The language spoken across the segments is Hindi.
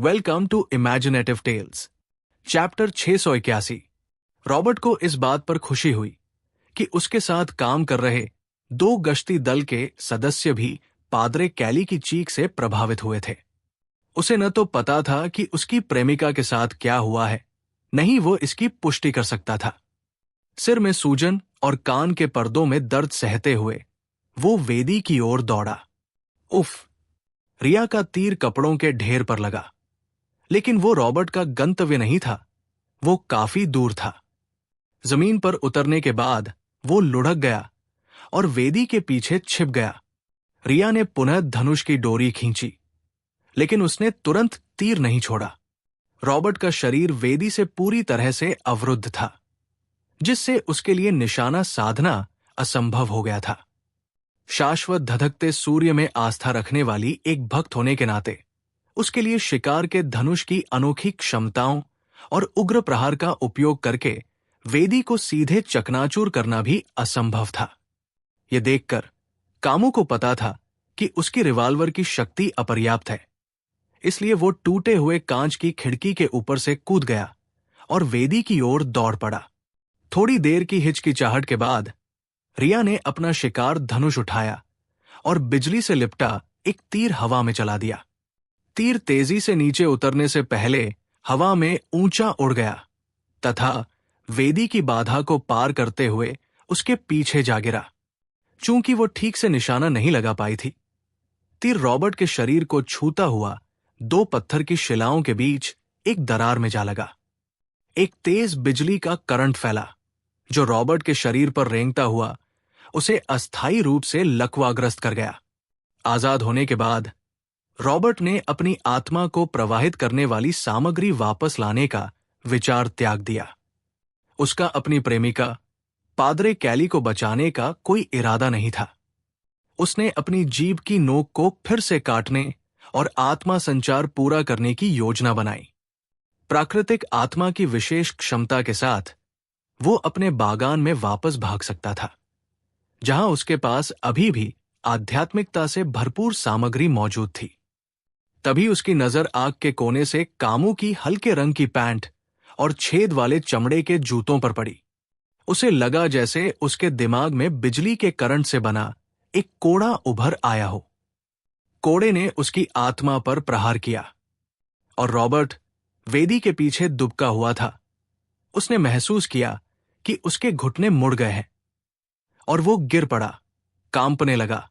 Welcome to imaginative tales. Chapter 681। Robert को इस बात पर खुशी हुई कि उसके साथ काम कर रहे दो गश्ती दल के सदस्य भी पादरे कैली की चीख से प्रभावित हुए थे। उसे न तो पता था कि उसकी प्रेमिका के साथ क्या हुआ है, नहीं वो इसकी पुष्टि कर सकता था। सिर में सूजन और कान के पर्दों में दर्द सहते हुए वो वेदी की ओर दौड़ा। उफ! रिया का तीर कपड़ों के ढेर पर लगा, लेकिन वो रॉबर्ट का गंतव्य नहीं था, वो काफी दूर था। जमीन पर उतरने के बाद वो लुढ़क गया और वेदी के पीछे छिप गया। रिया ने पुनः धनुष की डोरी खींची, लेकिन उसने तुरंत तीर नहीं छोड़ा। रॉबर्ट का शरीर वेदी से पूरी तरह से अवरुद्ध था, जिससे उसके लिए निशाना साधना असंभव हो गया था। शाश्वत धधकते सूर्य में आस्था रखने वाली एक भक्त होने के नाते उसके लिए शिकार के धनुष की अनोखी क्षमताओं और उग्र प्रहार का उपयोग करके वेदी को सीधे चकनाचूर करना भी असंभव था। यह देखकर कामू को पता था कि उसकी रिवाल्वर की शक्ति अपर्याप्त है, इसलिए वो टूटे हुए कांच की खिड़की के ऊपर से कूद गया और वेदी की ओर दौड़ पड़ा। थोड़ी देर की हिचकिचाहट के बाद रिया ने अपना शिकार धनुष उठाया और बिजली से लिपटा एक तीर हवा में चला दिया। तीर तेजी से नीचे उतरने से पहले हवा में ऊंचा उड़ गया तथा वेदी की बाधा को पार करते हुए उसके पीछे जा गिरा। चूंकि वो ठीक से निशाना नहीं लगा पाई थी, तीर रॉबर्ट के शरीर को छूता हुआ दो पत्थर की शिलाओं के बीच एक दरार में जा लगा। एक तेज बिजली का करंट फैला, जो रॉबर्ट के शरीर पर रेंगता हुआ उसे अस्थायी रूप से लकवाग्रस्त कर गया। आजाद होने के बाद रॉबर्ट ने अपनी आत्मा को प्रवाहित करने वाली सामग्री वापस लाने का विचार त्याग दिया। उसका अपनी प्रेमिका पादरे कैली को बचाने का कोई इरादा नहीं था। उसने अपनी जीभ की नोक को फिर से काटने और आत्मा संचार पूरा करने की योजना बनाई। प्राकृतिक आत्मा की विशेष क्षमता के साथ वो अपने बागान में वापस भाग सकता था, जहां उसके पास अभी भी आध्यात्मिकता से भरपूर सामग्री मौजूद थी। तभी उसकी नजर आग के कोने से कामू की हल्के रंग की पैंट और छेद वाले चमड़े के जूतों पर पड़ी। उसे लगा जैसे उसके दिमाग में बिजली के करंट से बना एक कोड़ा उभर आया हो। कोड़े ने उसकी आत्मा पर प्रहार किया और रॉबर्ट वेदी के पीछे दुबका हुआ था। उसने महसूस किया कि उसके घुटने मुड़ गए हैं और वो गिर पड़ा, कांपने लगा,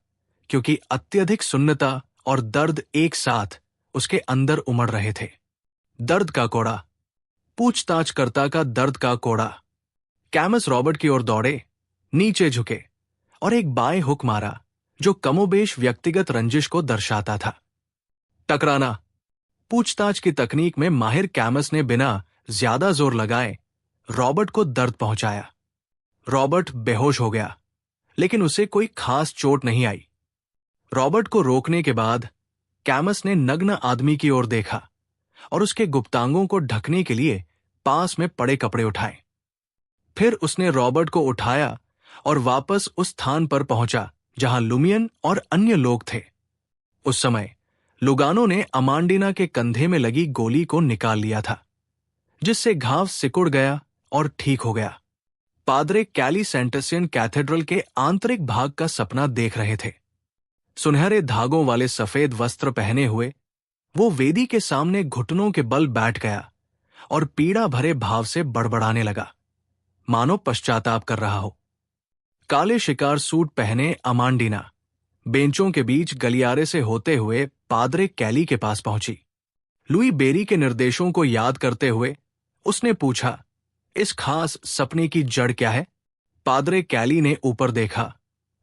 क्योंकि अत्यधिक सुन्नता और दर्द एक साथ उसके अंदर उमड़ रहे थे। दर्द का कोड़ा, पूछताछकर्ता का दर्द का कोड़ा। कैमस रॉबर्ट की ओर दौड़े, नीचे झुके और एक बाएं हुक मारा, जो कमोबेश व्यक्तिगत रंजिश को दर्शाता था। टकराना। पूछताछ की तकनीक में माहिर कैमस ने बिना ज्यादा जोर लगाए रॉबर्ट को दर्द पहुंचाया। रॉबर्ट बेहोश हो गया, लेकिन उसे कोई खास चोट नहीं आई। रॉबर्ट को रोकने के बाद कैमस ने नग्न आदमी की ओर देखा और उसके गुप्तांगों को ढकने के लिए पास में पड़े कपड़े उठाए। फिर उसने रॉबर्ट को उठाया और वापस उस स्थान पर पहुंचा जहां लुमियन और अन्य लोग थे। उस समय लुगानो ने अमांडीना के कंधे में लगी गोली को निकाल लिया था, जिससे घाव सिकुड़ गया और ठीक हो गया। पादरे कैली सेंटेसियन कैथेड्रल के आंतरिक भाग का सपना देख रहे थे। सुनहरे धागों वाले सफेद वस्त्र पहने हुए वो वेदी के सामने घुटनों के बल बैठ गया और पीड़ा भरे भाव से बड़बड़ाने लगा, मानो पश्चाताप कर रहा हो। काले शिकार सूट पहने अमांडीना बेंचों के बीच गलियारे से होते हुए पादरे कैली के पास पहुंची। लुई बेरी के निर्देशों को याद करते हुए उसने पूछा, इस खास सपने की जड़ क्या है? पादरे कैली ने ऊपर देखा।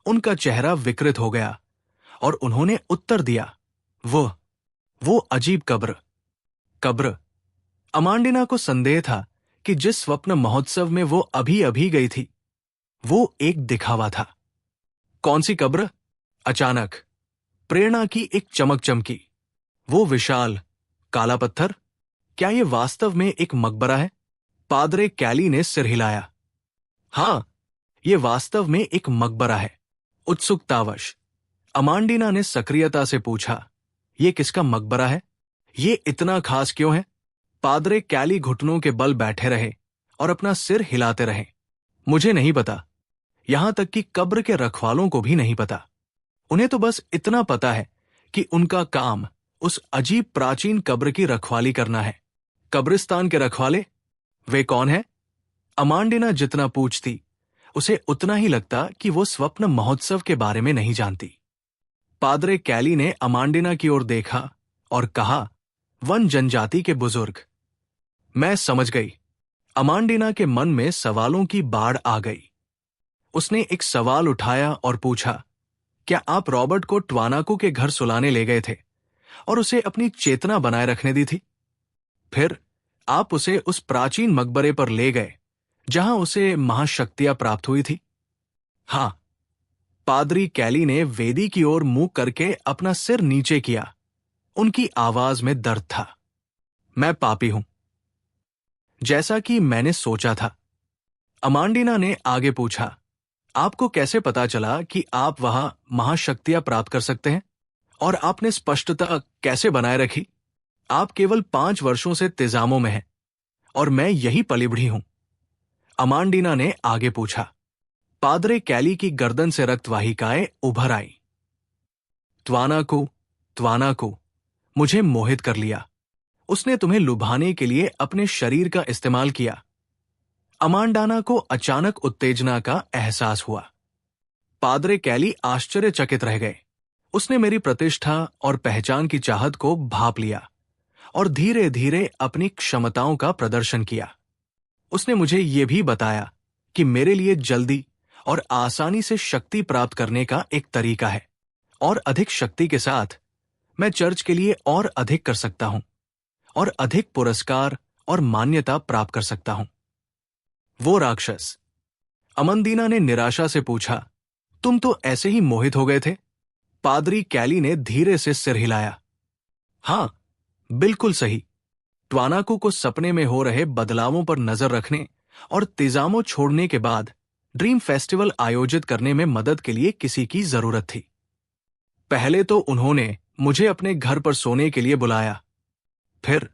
उनका चेहरा विकृत हो गया और उन्होंने उत्तर दिया, वो अजीब कब्र। अमांडीना को संदेह था कि जिस स्वप्न महोत्सव में वो अभी अभी गई थी, वो एक दिखावा था। कौन सी कब्र? अचानक प्रेरणा की एक चमक चमकी। वो विशाल काला पत्थर, क्या ये वास्तव में एक मकबरा है? पादरे कैली ने सिर हिलाया। हां, ये वास्तव में एक मकबरा है। उत्सुकतावश अमांडीना ने सक्रियता से पूछा, ये किसका मकबरा है? ये इतना खास क्यों है? पादरे कैली घुटनों के बल बैठे रहे और अपना सिर हिलाते रहे। मुझे नहीं पता, यहां तक कि कब्र के रखवालों को भी नहीं पता। उन्हें तो बस इतना पता है कि उनका काम उस अजीब प्राचीन कब्र की रखवाली करना है। कब्रिस्तान के रखवाले? वे कौन है? अमांडिना जितना पूछती, उसे उतना ही लगता कि वो स्वप्न महोत्सव के बारे में नहीं जानती। पादरे कैली ने अमांडिना की ओर देखा और कहा, वन जनजाति के बुजुर्ग। मैं समझ गई। अमांडिना के मन में सवालों की बाढ़ आ गई। उसने एक सवाल उठाया और पूछा, क्या आप रॉबर्ट को ट्वानाकू के घर सुलाने ले गए थे और उसे अपनी चेतना बनाए रखने दी थी? फिर आप उसे उस प्राचीन मकबरे पर ले गए जहां उसे महाशक्तियां प्राप्त हुई थी? हां। पादरी कैली ने वेदी की ओर मुंह करके अपना सिर नीचे किया। उनकी आवाज में दर्द था। मैं पापी हूं, जैसा कि मैंने सोचा था। अमांडिना ने आगे पूछा, आपको कैसे पता चला कि आप वहां महाशक्तियां प्राप्त कर सकते हैं? और आपने स्पष्टता कैसे बनाए रखी? आप केवल 5 वर्षों से तिजामों में हैं और मैं यही पली बढ़ी हूं। अमांडिना ने आगे पूछा। पादरे कैली की गर्दन से रक्तवाहिकाएं उभर आई। त्वानाकू, त्वानाकू, मुझे मोहित कर लिया। उसने तुम्हें लुभाने के लिए अपने शरीर का इस्तेमाल किया। अमांडाना को अचानक उत्तेजना का एहसास हुआ। पादरे कैली आश्चर्यचकित रह गए। उसने मेरी प्रतिष्ठा और पहचान की चाहत को भांप लिया और धीरे धीरे अपनी क्षमताओं का प्रदर्शन किया। उसने मुझे यह भी बताया कि मेरे लिए जल्दी और आसानी से शक्ति प्राप्त करने का एक तरीका है, और अधिक शक्ति के साथ मैं चर्च के लिए और अधिक कर सकता हूं और अधिक पुरस्कार और मान्यता प्राप्त कर सकता हूं। वो राक्षस? अमंदीना ने निराशा से पूछा, तुम तो ऐसे ही मोहित हो गए थे? पादरी कैली ने धीरे से सिर हिलाया। हां, बिल्कुल सही। ट्वानाकू को सपने में हो रहे बदलावों पर नजर रखने और तिजामो छोड़ने के बाद ड्रीम फेस्टिवल आयोजित करने में मदद के लिए किसी की जरूरत थी। पहले तो उन्होंने मुझे अपने घर पर सोने के लिए बुलाया। फिर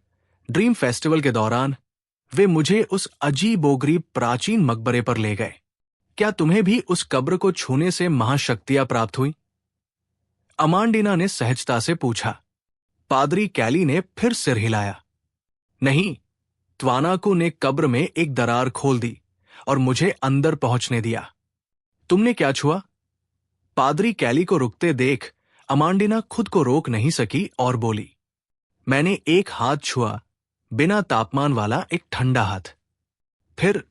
ड्रीम फेस्टिवल के दौरान वे मुझे उस अजीबोगरीब प्राचीन मकबरे पर ले गए। क्या तुम्हें भी उस कब्र को छूने से महाशक्तियां प्राप्त हुई? अमांडिना ने सहजता से पूछा। पादरी कैली ने फिर सिर हिलाया। नहीं, त्वानाकू ने कब्र में एक दरार खोल दी और मुझे अंदर पहुंचने दिया। तुमने क्या छुआ? पादरी कैली को रुकते देख अमांडिना खुद को रोक नहीं सकी और बोली, मैंने एक हाथ छुआ, बिना तापमान वाला एक ठंडा हाथ। फिर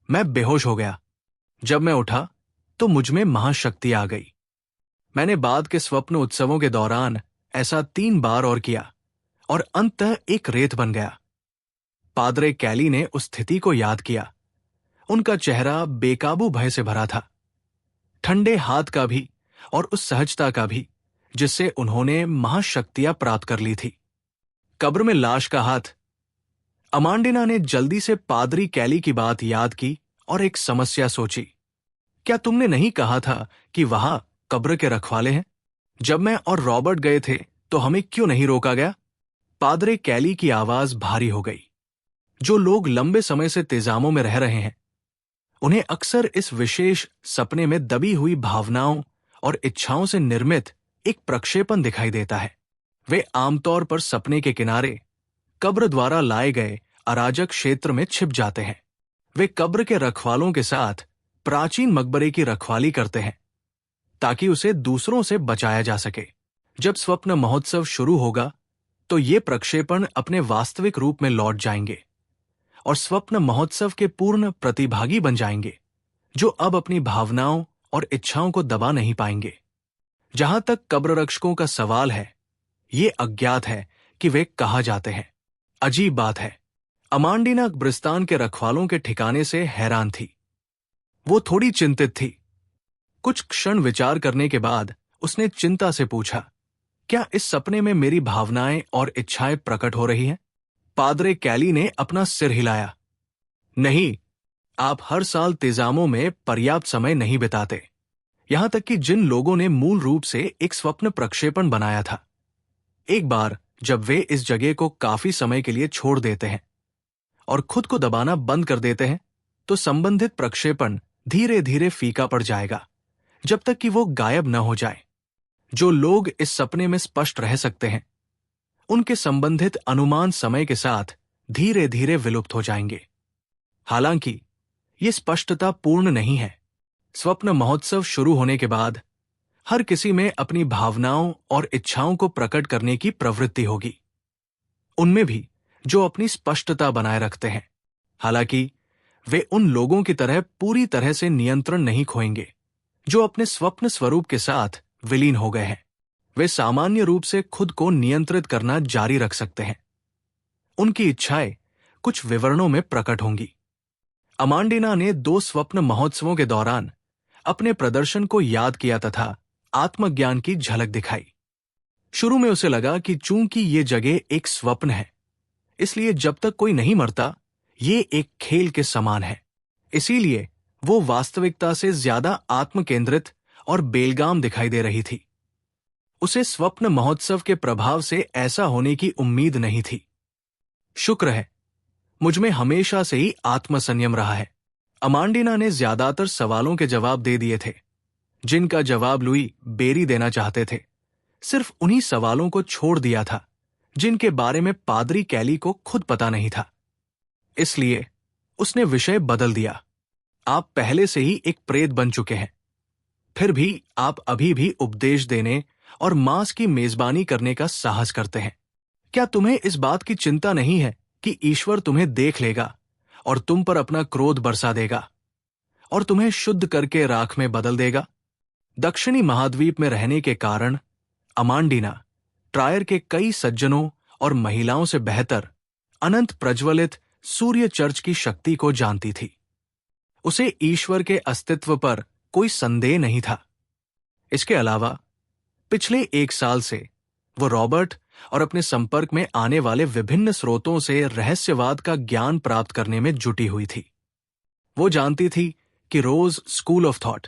मैं बेहोश हो गया। जब मैं उठा तो मुझमें महाशक्ति आ गई। मैंने बाद के स्वप्न उत्सवों के दौरान ऐसा 3 बार और किया और अंततः एक रेत बन गया। पादरे कैली ने उस स्थिति को याद किया। उनका चेहरा बेकाबू भय से भरा था, ठंडे हाथ का भी और उस सहजता का भी जिससे उन्होंने महाशक्तियां प्राप्त कर ली थी। कब्र में लाश का हाथ? अमांडिना ने जल्दी से पादरी कैली की बात याद की और एक समस्या सोची। क्या तुमने नहीं कहा था कि वहां कब्र के रखवाले हैं? जब मैं और रॉबर्ट गए थे तो हमें क्यों नहीं रोका गया? पादरे कैली की आवाज भारी हो गई। जो लोग लंबे समय से तिजामों में रह रहे हैं, उन्हें अक्सर इस विशेष सपने में दबी हुई भावनाओं और इच्छाओं से निर्मित एक प्रक्षेपण दिखाई देता है। वे आमतौर पर सपने के किनारे कब्र द्वारा लाए गए अराजक क्षेत्र में छिप जाते हैं। वे कब्र के रखवालों के साथ प्राचीन मकबरे की रखवाली करते हैं ताकि उसे दूसरों से बचाया जा सके। जब स्वप्न महोत्सव शुरू होगा तो ये प्रक्षेपण अपने वास्तविक रूप में लौट जाएंगे और स्वप्न महोत्सव के पूर्ण प्रतिभागी बन जाएंगे, जो अब अपनी भावनाओं और इच्छाओं को दबा नहीं पाएंगे। जहां तक कब्र रक्षकों का सवाल है, ये अज्ञात है कि वे कहाँ जाते हैं। अजीब बात है, अमांडिना कब्रिस्तान के रखवालों के ठिकाने से हैरान थी। वो थोड़ी चिंतित थी। कुछ क्षण विचार करने के बाद उसने चिंता से पूछा, क्या इस सपने में मेरी भावनाएं और इच्छाएं प्रकट हो रही हैं? पादरे कैली ने अपना सिर हिलाया। नहीं, आप हर साल तिजामों में पर्याप्त समय नहीं बिताते, यहां तक कि जिन लोगों ने मूल रूप से एक स्वप्न प्रक्षेपण बनाया था। एक बार जब वे इस जगह को काफी समय के लिए छोड़ देते हैं और खुद को दबाना बंद कर देते हैं, तो संबंधित प्रक्षेपण धीरे धीरे फीका पड़ जाएगा जब तक कि वो गायब न हो जाए। जो लोग इस सपने में स्पष्ट रह सकते हैं, उनके संबंधित अनुमान समय के साथ धीरे धीरे विलुप्त हो जाएंगे। हालांकि ये स्पष्टता पूर्ण नहीं है। स्वप्न महोत्सव शुरू होने के बाद हर किसी में अपनी भावनाओं और इच्छाओं को प्रकट करने की प्रवृत्ति होगी, उनमें भी जो अपनी स्पष्टता बनाए रखते हैं। हालांकि वे उन लोगों की तरह पूरी तरह से नियंत्रण नहीं खोएंगे जो अपने स्वप्न स्वरूप के साथ विलीन हो गए हैं। वे सामान्य रूप से खुद को नियंत्रित करना जारी रख सकते हैं। उनकी इच्छाएं कुछ विवरणों में प्रकट होंगी। अमांडिना ने 2 स्वप्न महोत्सवों के दौरान अपने प्रदर्शन को याद किया तथा आत्मज्ञान की झलक दिखाई। शुरू में उसे लगा कि चूंकि ये जगह एक स्वप्न है, इसलिए जब तक कोई नहीं मरता, ये एक खेल के समान है। इसीलिए वो वास्तविकता से ज्यादा आत्मकेंद्रित और बेलगाम दिखाई दे रही थी। उसे स्वप्न महोत्सव के प्रभाव से ऐसा होने की उम्मीद नहीं थी। शुक्र है, मुझमें हमेशा से ही आत्मसंयम रहा है। अमांडिना ने ज्यादातर सवालों के जवाब दे दिए थे जिनका जवाब लुई बेरी देना चाहते थे। सिर्फ उन्हीं सवालों को छोड़ दिया था जिनके बारे में पादरी कैली को खुद पता नहीं था। इसलिए उसने विषय बदल दिया। आप पहले से ही एक प्रेत बन चुके हैं, फिर भी आप अभी भी उपदेश देने और मांस की मेजबानी करने का साहस करते हैं। क्या तुम्हें इस बात की चिंता नहीं है कि ईश्वर तुम्हें देख लेगा और तुम पर अपना क्रोध बरसा देगा और तुम्हें शुद्ध करके राख में बदल देगा? दक्षिणी महाद्वीप में रहने के कारण अमांडिना ट्रायर के कई सज्जनों और महिलाओं से बेहतर अनंत प्रज्वलित सूर्य चर्च की शक्ति को जानती थी। उसे ईश्वर के अस्तित्व पर कोई संदेह नहीं था। इसके अलावा पिछले 1 साल से वो रॉबर्ट और अपने संपर्क में आने वाले विभिन्न स्रोतों से रहस्यवाद का ज्ञान प्राप्त करने में जुटी हुई थी। वो जानती थी कि रोज स्कूल ऑफ थॉट,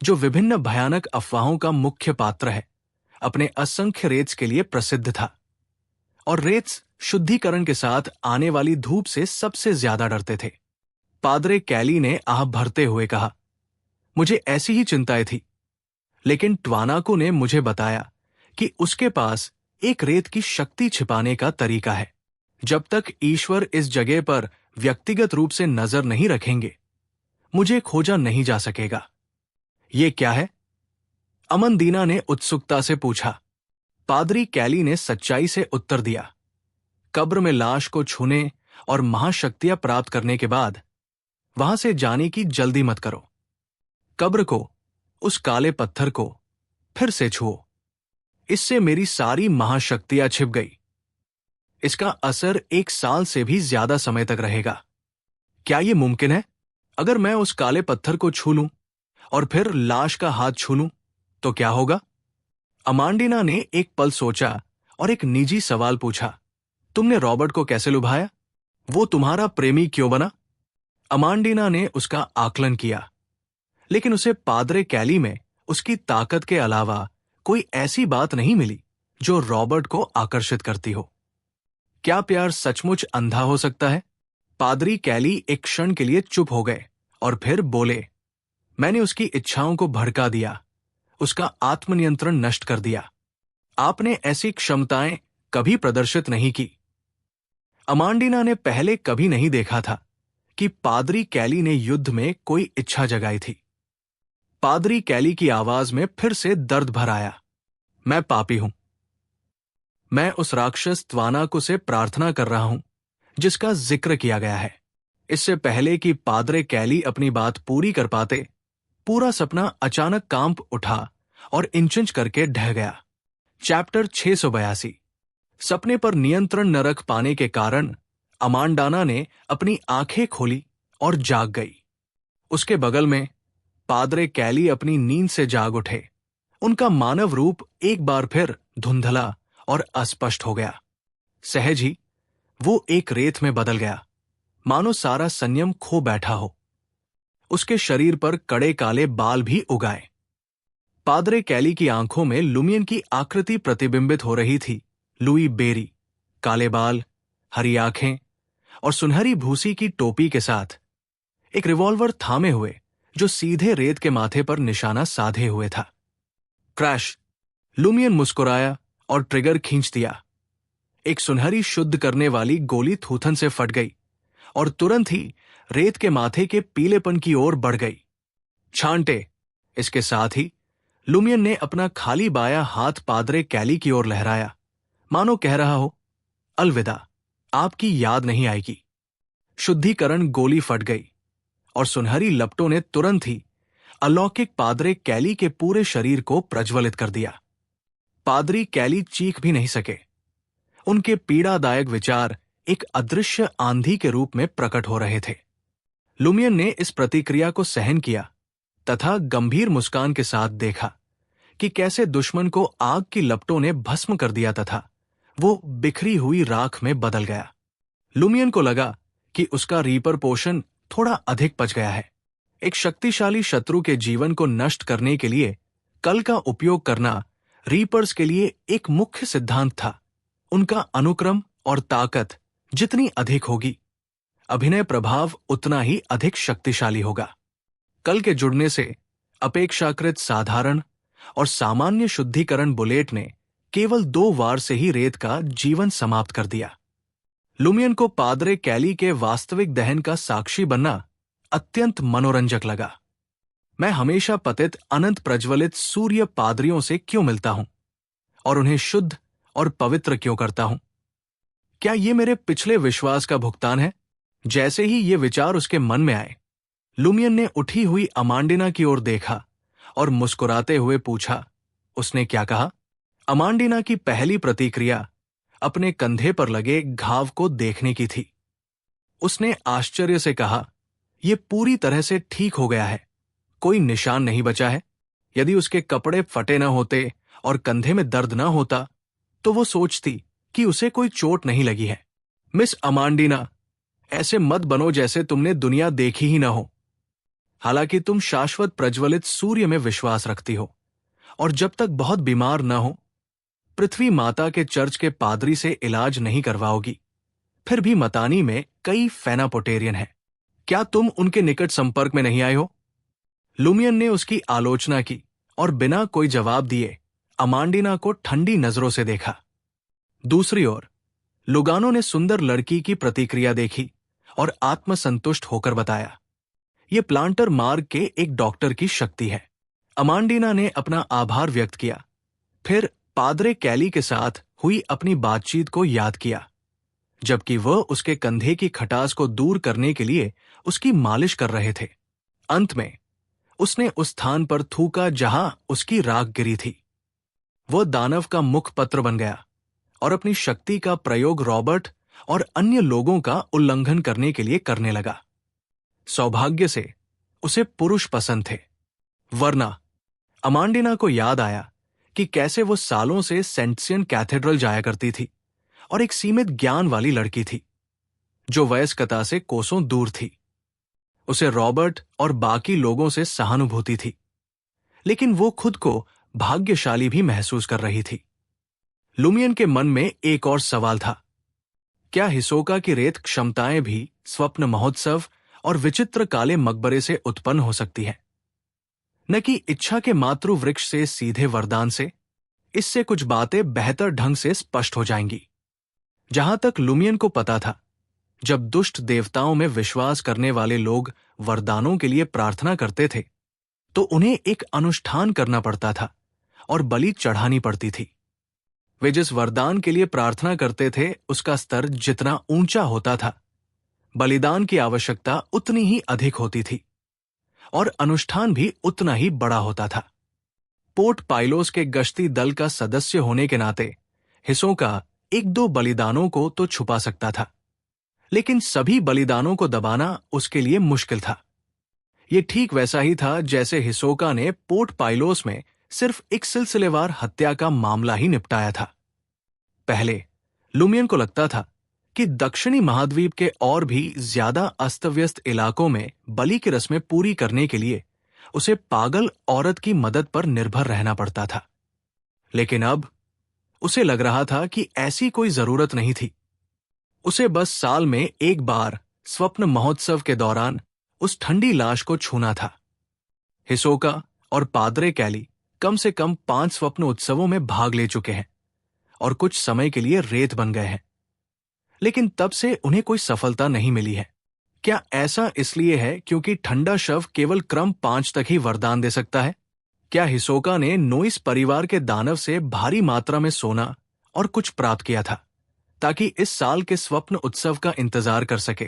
जो विभिन्न भयानक अफवाहों का मुख्य पात्र है, अपने असंख्य रेत्स के लिए प्रसिद्ध था, और रेत्स शुद्धिकरण के साथ आने वाली धूप से सबसे ज्यादा डरते थे। पादरे कैली ने आह भरते हुए कहा, मुझे ऐसी ही चिंताएं थी, लेकिन ट्वानाको ने मुझे बताया कि उसके पास एक रेत की शक्ति छिपाने का तरीका है। जब तक ईश्वर इस जगह पर व्यक्तिगत रूप से नजर नहीं रखेंगे, मुझे खोजा नहीं जा सकेगा। ये क्या है? अमंदीना ने उत्सुकता से पूछा। पादरी कैली ने सच्चाई से उत्तर दिया, कब्र में लाश को छूने और महाशक्तियां प्राप्त करने के बाद वहां से जाने की जल्दी मत करो। कब्र को, उस काले पत्थर को फिर से छुओ। इससे मेरी सारी महाशक्तियां छिप गई। इसका असर 1 साल से भी ज्यादा समय तक रहेगा। क्या यह मुमकिन है? अगर मैं उस काले पत्थर को छू लूं और फिर लाश का हाथ छू लूं तो क्या होगा? अमांडिना ने एक पल सोचा और एक निजी सवाल पूछा, तुमने रॉबर्ट को कैसे लुभाया? वो तुम्हारा प्रेमी क्यों बना? अमांडिना ने उसका आकलन किया, लेकिन उसे पादरे कैली में उसकी ताकत के अलावा कोई ऐसी बात नहीं मिली जो रॉबर्ट को आकर्षित करती हो। क्या प्यार सचमुच अंधा हो सकता है? पादरी कैली एक क्षण के लिए चुप हो गए और फिर बोले, मैंने उसकी इच्छाओं को भड़का दिया, उसका आत्मनियंत्रण नष्ट कर दिया। आपने ऐसी क्षमताएं कभी प्रदर्शित नहीं की। अमांडिना ने पहले कभी नहीं देखा था कि पादरी कैली ने युद्ध में कोई इच्छा जगाई थी। पादरी कैली की आवाज में फिर से दर्द भर आया, मैं पापी हूं। मैं उस राक्षस त्वानाको से प्रार्थना कर रहा हूं जिसका जिक्र किया गया है। इससे पहले कि पादरे कैली अपनी बात पूरी कर पाते, पूरा सपना अचानक कांप उठा और इंच करके ढह गया। चैप्टर 682। सपने पर नियंत्रण न रख पाने के कारण अमांडाना ने अपनी आंखें खोली और जाग गई। उसके बगल में पादरे कैली अपनी नींद से जाग उठे। उनका मानव रूप एक बार फिर धुंधला और अस्पष्ट हो गया। सहज ही वो एक रेत में बदल गया, मानो सारा संयम खो बैठा हो। उसके शरीर पर कड़े काले बाल भी उगाए। पादरे कैली की आंखों में लुमियन की आकृति प्रतिबिंबित हो रही थी, लुई बेरी, काले बाल, हरी आंखें और सुनहरी भूसी की टोपी के साथ, एक रिवॉल्वर थामे हुए जो सीधे रेत के माथे पर निशाना साधे हुए था। क्रैश! लुमियन मुस्कुराया और ट्रिगर खींच दिया। एक सुनहरी शुद्ध करने वाली गोली थूथन से फट गई और तुरंत ही रेत के माथे के पीलेपन की ओर बढ़ गई। छांटे! इसके साथ ही लुमियन ने अपना खाली बाया हाथ पादरे कैली की ओर लहराया, मानो कह रहा हो, अलविदा, आपकी याद नहीं आएगी। शुद्धिकरण गोली फट गई और सुनहरी लपटों ने तुरंत ही अलौकिक पादरे कैली के पूरे शरीर को प्रज्वलित कर दिया। पादरी कैली चीख भी नहीं सके। उनके पीड़ादायक विचार एक अदृश्य आंधी के रूप में प्रकट हो रहे थे। लुमियन ने इस प्रतिक्रिया को सहन किया तथा गंभीर मुस्कान के साथ देखा कि कैसे दुश्मन को आग की लपटों ने भस्म कर दिया तथा वो बिखरी हुई राख में बदल गया। लुमियन को लगा कि उसका रीपर पोषण थोड़ा अधिक पच गया है। एक शक्तिशाली शत्रु के जीवन को नष्ट करने के लिए कल का उपयोग करना रीपर्स के लिए एक मुख्य सिद्धांत था। उनका अनुक्रम और ताकत जितनी अधिक होगी, अभिनय प्रभाव उतना ही अधिक शक्तिशाली होगा। कल के जुड़ने से अपेक्षाकृत साधारण और सामान्य शुद्धिकरण बुलेट ने केवल 2 वार से ही रेत का जीवन समाप्त कर दिया। लुमियन को पादरे कैली के वास्तविक दहन का साक्षी बनना अत्यंत मनोरंजक लगा। मैं हमेशा पतित अनंत प्रज्वलित सूर्य पादरियों से क्यों मिलता हूं और उन्हें शुद्ध और पवित्र क्यों करता हूं? क्या ये मेरे पिछले विश्वास का भुगतान है? जैसे ही ये विचार उसके मन में आए, लुमियन ने उठी हुई अमांडिना की ओर देखा और मुस्कुराते हुए पूछा, उसने क्या कहा? अमांडिना की पहली प्रतिक्रिया अपने कंधे पर लगे घाव को देखने की थी। उसने आश्चर्य से कहा, यह पूरी तरह से ठीक हो गया है, कोई निशान नहीं बचा है। यदि उसके कपड़े फटे न होते और कंधे में दर्द न होता तो वो सोचती कि उसे कोई चोट नहीं लगी है। मिस अमांडिना, ऐसे मत बनो जैसे तुमने दुनिया देखी ही न हो। हालांकि तुम शाश्वत प्रज्वलित सूर्य में विश्वास रखती हो और जब तक बहुत बीमार न हो, पृथ्वी माता के चर्च के पादरी से इलाज नहीं करवाओगी। फिर भी मतानी में कई फेनापोटेरियन हैं। क्या तुम उनके निकट संपर्क में नहीं आए हो? लुमियन ने उसकी आलोचना की और बिना कोई जवाब दिए अमांडिना को ठंडी नजरों से देखा। दूसरी ओर लुगानो ने सुंदर लड़की की प्रतिक्रिया देखी और आत्मसंतुष्ट होकर बताया, यह प्लांटर मार्ग के एक डॉक्टर की शक्ति है। अमांडिना ने अपना आभार व्यक्त किया, फिर पादरे कैली के साथ हुई अपनी बातचीत को याद किया, जबकि वह उसके कंधे की खटास को दूर करने के लिए उसकी मालिश कर रहे थे। अंत में उसने उस स्थान पर थूका जहां उसकी राख गिरी थी। वह दानव का मुखपत्र बन गया और अपनी शक्ति का प्रयोग रॉबर्ट और अन्य लोगों का उल्लंघन करने के लिए करने लगा। सौभाग्य से उसे पुरुष पसंद थे, वरना अमांडिना को याद आया कि कैसे वो सालों से सेंट्सियन कैथेड्रल जाया करती थी और एक सीमित ज्ञान वाली लड़की थी जो वयस्कता से कोसों दूर थी। उसे रॉबर्ट और बाकी लोगों से सहानुभूति थी, लेकिन वो खुद को भाग्यशाली भी महसूस कर रही थी। लुमियन के मन में एक और सवाल था, क्या हिसोका की रेत क्षमताएं भी स्वप्न महोत्सव और विचित्र काले मकबरे से उत्पन्न हो सकती हैं, न कि इच्छा के मातृवृक्ष से सीधे वरदान से? इससे कुछ बातें बेहतर ढंग से स्पष्ट हो जाएंगी। जहां तक लुमियन को पता था, जब दुष्ट देवताओं में विश्वास करने वाले लोग वरदानों के लिए प्रार्थना करते थे तो उन्हें एक अनुष्ठान करना पड़ता था और बलि चढ़ानी पड़ती थी। वे जिस वरदान के लिए प्रार्थना करते थे उसका स्तर जितना ऊंचा होता था, बलिदान की आवश्यकता उतनी ही अधिक होती थी और अनुष्ठान भी उतना ही बड़ा होता था। पोर्ट पाइलोस के गश्ती दल का सदस्य होने के नाते हिसोका 1-2 बलिदानों को तो छुपा सकता था, लेकिन सभी बलिदानों को दबाना उसके लिए मुश्किल था। यह ठीक वैसा ही था जैसे हिसोका ने पोर्ट पाइलोस में सिर्फ एक सिलसिलेवार हत्या का मामला ही निपटाया था। पहले लुमियन को लगता था कि दक्षिणी महाद्वीप के और भी ज्यादा अस्तव्यस्त इलाकों में बलि की रस्में पूरी करने के लिए उसे पागल औरत की मदद पर निर्भर रहना पड़ता था, लेकिन अब उसे लग रहा था कि ऐसी कोई जरूरत नहीं थी। उसे बस साल में एक बार स्वप्न महोत्सव के दौरान उस ठंडी लाश को छूना था। हिसोका और पाद्रे कैली कम से कम 5 स्वप्न उत्सवों में भाग ले चुके हैं और कुछ समय के लिए रेत बन गए हैं, लेकिन तब से उन्हें कोई सफलता नहीं मिली है। क्या ऐसा इसलिए है क्योंकि ठंडा शव केवल क्रम 5 तक ही वरदान दे सकता है? क्या हिसोका ने नोइस परिवार के दानव से भारी मात्रा में सोना और कुछ प्राप्त किया था ताकि इस साल के स्वप्न उत्सव का इंतजार कर सके,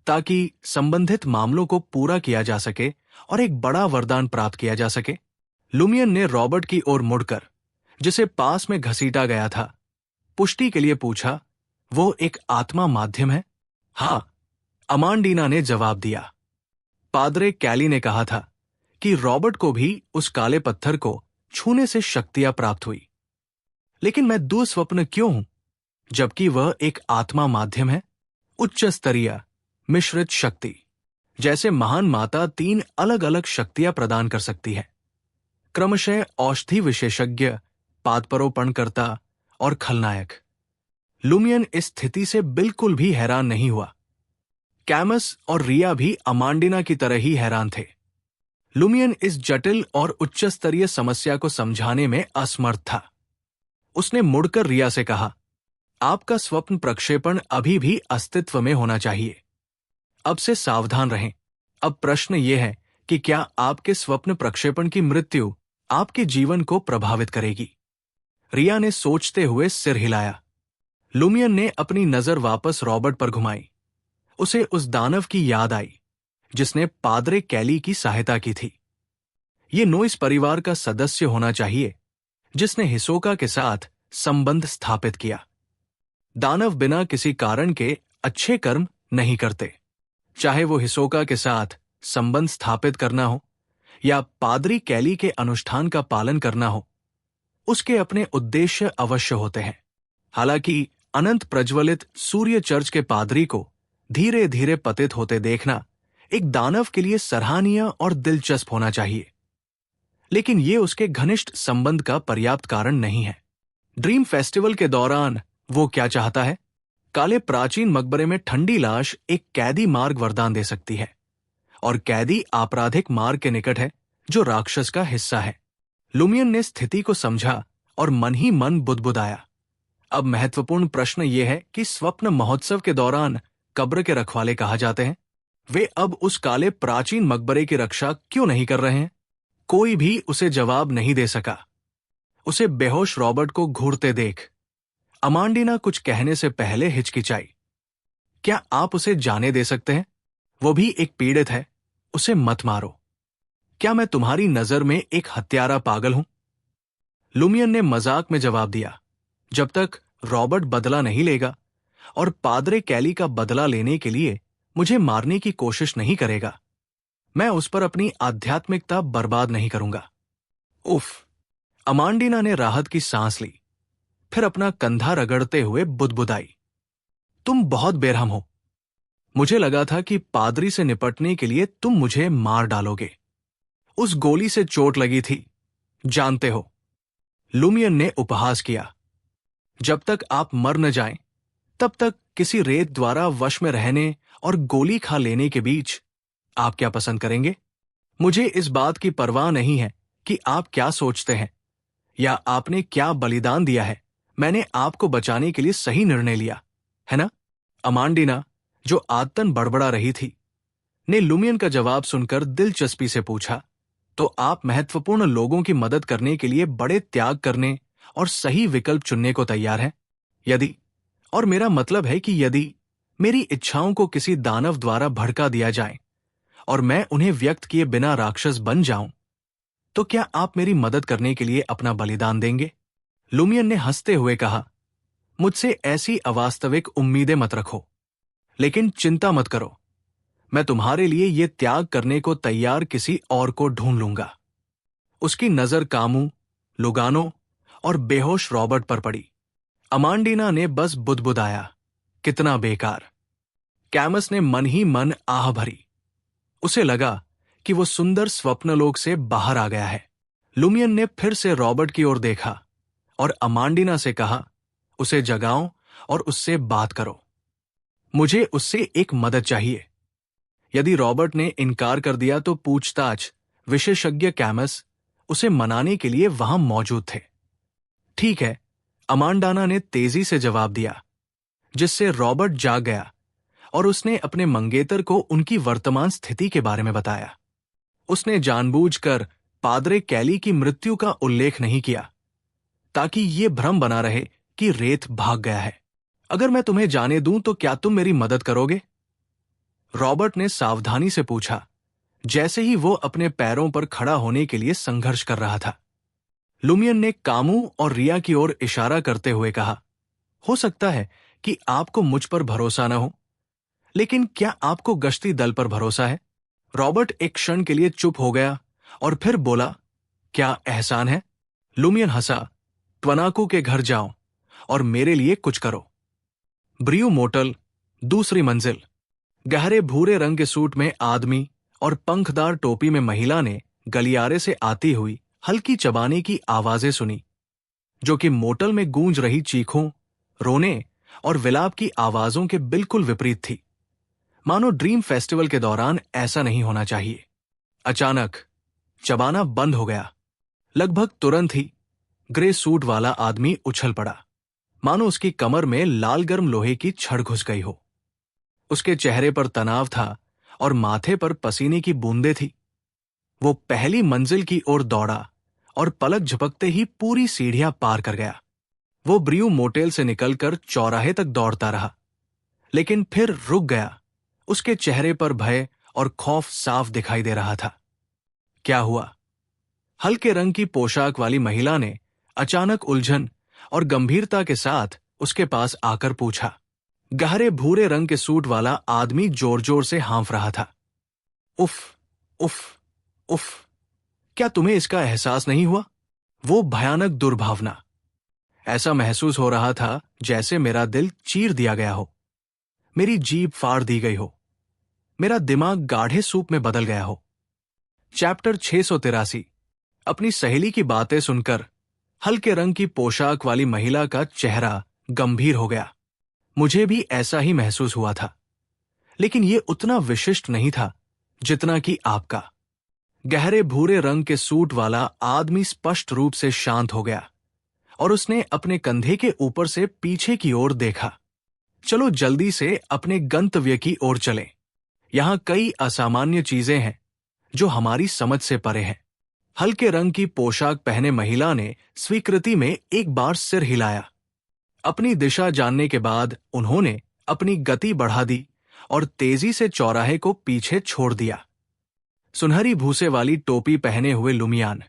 ताकि संबंधित मामलों को पूरा किया जा सके और एक बड़ा वरदान प्राप्त किया जा सके? लुमियन ने रॉबर्ट की ओर मुड़कर, जिसे पास में घसीटा गया था, पुष्टि के लिए पूछा, वो एक आत्मा माध्यम है? हां, अमांडीना ने जवाब दिया। पाद्रे कैली ने कहा था कि रॉबर्ट को भी उस काले पत्थर को छूने से शक्तियां प्राप्त हुई। लेकिन मैं दुस्वप्न क्यों हूं, जबकि वह एक आत्मा माध्यम है? उच्च स्तरीय मिश्रित शक्ति, जैसे महान माता 3 अलग अलग शक्तियां प्रदान कर सकती है, क्रमशः औषधि विशेषज्ञ, पादपरोपणकर्ता और खलनायक। लुमियन इस स्थिति से बिल्कुल भी हैरान नहीं हुआ। कैमस और रिया भी अमांडिना की तरह ही हैरान थे। लुमियन इस जटिल और उच्च स्तरीय समस्या को समझाने में असमर्थ था। उसने मुड़कर रिया से कहा, आपका स्वप्न प्रक्षेपण अभी भी अस्तित्व में होना चाहिए। अब से सावधान रहें। अब प्रश्न यह है कि क्या आपके स्वप्न प्रक्षेपण की मृत्यु आपके जीवन को प्रभावित करेगी? रिया ने सोचते हुए सिर हिलाया। लुमियन ने अपनी नजर वापस रॉबर्ट पर घुमाई। उसे उस दानव की याद आई जिसने पाद्रे कैली की सहायता की थी। ये नोइस परिवार का सदस्य होना चाहिए जिसने हिसोका के साथ संबंध स्थापित किया। दानव बिना किसी कारण के अच्छे कर्म नहीं करते, चाहे वो हिसोका के साथ संबंध स्थापित करना हो या पादरी कैली के अनुष्ठान का पालन करना हो। उसके अपने उद्देश्य अवश्य होते हैं। हालांकि अनंत प्रज्वलित सूर्य चर्च के पादरी को धीरे धीरे पतित होते देखना एक दानव के लिए सराहनीय और दिलचस्प होना चाहिए, लेकिन ये उसके घनिष्ठ संबंध का पर्याप्त कारण नहीं है। ड्रीम फेस्टिवल के दौरान वो क्या चाहता है? काले प्राचीन मकबरे में ठंडी लाश एक कैदी मार्ग वरदान दे सकती है, और कैदी आपराधिक मार्ग के निकट है जो राक्षस का हिस्सा है। लुमियन ने स्थिति को समझा और मन ही मन बुदबुदाया। अब महत्वपूर्ण प्रश्न यह है कि स्वप्न महोत्सव के दौरान कब्र के रखवाले कहा जाते हैं, वे अब उस काले प्राचीन मकबरे की रक्षा क्यों नहीं कर रहे हैं? कोई भी उसे जवाब नहीं दे सका। उसे बेहोश रॉबर्ट को घूरते देख अमांडीना कुछ कहने से पहले हिचकिचाई। क्या आप उसे जाने दे सकते हैं? वो भी एक पीड़ित है, उसे मत मारो। क्या मैं तुम्हारी नजर में एक हत्यारा पागल हूं? लुमियन ने मजाक में जवाब दिया, जब तक रॉबर्ट बदला नहीं लेगा और पाद्रे कैली का बदला लेने के लिए मुझे मारने की कोशिश नहीं करेगा, मैं उस पर अपनी आध्यात्मिकता बर्बाद नहीं करूंगा। उफ! अमांडीना ने राहत की सांस ली, फिर अपना कंधा रगड़ते हुए बुदबुदाई। तुम बहुत बेरहम हो। मुझे लगा था कि पादरी से निपटने के लिए तुम मुझे मार डालोगे। उस गोली से चोट लगी थी, जानते हो। लुमियन ने उपहास किया। जब तक आप मर न जाएं, तब तक किसी रेत द्वारा वश में रहने और गोली खा लेने के बीच आप क्या पसंद करेंगे? मुझे इस बात की परवाह नहीं है कि आप क्या सोचते हैं या आपने क्या बलिदान दिया है। मैंने आपको बचाने के लिए सही निर्णय लिया, है ना? अमांडीना, जो आदतन बड़बड़ा रही थी, ने लुमियन का जवाब सुनकर दिलचस्पी से पूछा, तो आप महत्वपूर्ण लोगों की मदद करने के लिए बड़े त्याग करने और सही विकल्प चुनने को तैयार हैं? यदि, और मेरा मतलब है कि यदि मेरी इच्छाओं को किसी दानव द्वारा भड़का दिया जाए और मैं उन्हें व्यक्त किए बिना राक्षस बन जाऊं, तो क्या आप मेरी मदद करने के लिए अपना बलिदान देंगे? लुमियन ने हंसते हुए कहा, मुझसे ऐसी अवास्तविक उम्मीदें मत रखो, लेकिन चिंता मत करो, मैं तुम्हारे लिए ये त्याग करने को तैयार किसी और को ढूंढ लूंगा। उसकी नजर कामू, लुगानो और बेहोश रॉबर्ट पर पड़ी। अमांडीना ने बस बुदबुदाया, कितना बेकार। कैमस ने मन ही मन आह भरी। उसे लगा कि वो सुंदर स्वप्नलोक से बाहर आ गया है। लुमियन ने फिर से रॉबर्ट की ओर देखा और अमांडिना से कहा, उसे जगाओ और उससे बात करो। मुझे उससे एक मदद चाहिए। यदि रॉबर्ट ने इनकार कर दिया तो पूछताछ विशेषज्ञ कैमस उसे मनाने के लिए वहां मौजूद थे। ठीक है, अमांडाना ने तेजी से जवाब दिया, जिससे रॉबर्ट जाग गया और उसने अपने मंगेतर को उनकी वर्तमान स्थिति के बारे में बताया। उसने जानबूझकर पादरे कैली की मृत्यु का उल्लेख नहीं किया ताकि ये भ्रम बना रहे कि रेत भाग गया है। अगर मैं तुम्हें जाने दूं तो क्या तुम मेरी मदद करोगे? रॉबर्ट ने सावधानी से पूछा, जैसे ही वो अपने पैरों पर खड़ा होने के लिए संघर्ष कर रहा था। लुमियन ने कामू और रिया की ओर इशारा करते हुए कहा, हो सकता है कि आपको मुझ पर भरोसा न हो, लेकिन क्या आपको गश्ती दल पर भरोसा है? रॉबर्ट एक क्षण के लिए चुप हो गया और फिर बोला, क्या एहसान है? लुमियन हंसा, त्वनाकू के घर जाओ और मेरे लिए कुछ करो। ब्रियू मोटल, दूसरी मंजिल। गहरे भूरे रंग के सूट में आदमी और पंखदार टोपी में महिला ने गलियारे से आती हुई हल्की चबाने की आवाजें सुनी, जो कि मोटल में गूंज रही चीखों, रोने और विलाप की आवाजों के बिल्कुल विपरीत थी। मानो ड्रीम फेस्टिवल के दौरान ऐसा नहीं होना चाहिए। अचानक चबाना बंद हो गया। लगभग तुरंत ही ग्रे सूट वाला आदमी उछल पड़ा, मानो उसकी कमर में लाल गर्म लोहे की छड़ घुस गई हो। उसके चेहरे पर तनाव था और माथे पर पसीने की बूंदें थी। वो पहली मंजिल की ओर दौड़ा और पलक झपकते ही पूरी सीढ़ियां पार कर गया। वो ब्रियू मोटेल से निकलकर चौराहे तक दौड़ता रहा, लेकिन फिर रुक गया। उसके चेहरे पर भय और खौफ साफ दिखाई दे रहा था। क्या हुआ? हल्के रंग की पोशाक वाली महिला ने अचानक उलझन और गंभीरता के साथ उसके पास आकर पूछा। गहरे भूरे रंग के सूट वाला आदमी जोर जोर से हाँफ रहा था। उफ, उफ, उफ, क्या तुम्हें इसका एहसास नहीं हुआ? वो भयानक दुर्भावना। ऐसा महसूस हो रहा था जैसे मेरा दिल चीर दिया गया हो, मेरी जीभ फाड़ दी गई हो, मेरा दिमाग गाढ़े सूप में बदल गया हो। चैप्टर 683। अपनी सहेली की बातें सुनकर हल्के रंग की पोशाक वाली महिला का चेहरा गंभीर हो गया। मुझे भी ऐसा ही महसूस हुआ था, लेकिन यह उतना विशिष्ट नहीं था जितना कि आपका। गहरे भूरे रंग के सूट वाला आदमी स्पष्ट रूप से शांत हो गया और उसने अपने कंधे के ऊपर से पीछे की ओर देखा। चलो जल्दी से अपने गंतव्य की ओर चलें। यहां कई असामान्य चीजें हैं जो हमारी समझ से परे हैं। हल्के रंग की पोशाक पहने महिला ने स्वीकृति में एक बार सिर हिलाया। अपनी दिशा जानने के बाद उन्होंने अपनी गति बढ़ा दी और तेजी से चौराहे को पीछे छोड़ दिया। सुनहरी भूसे वाली टोपी पहने हुए लुमियान,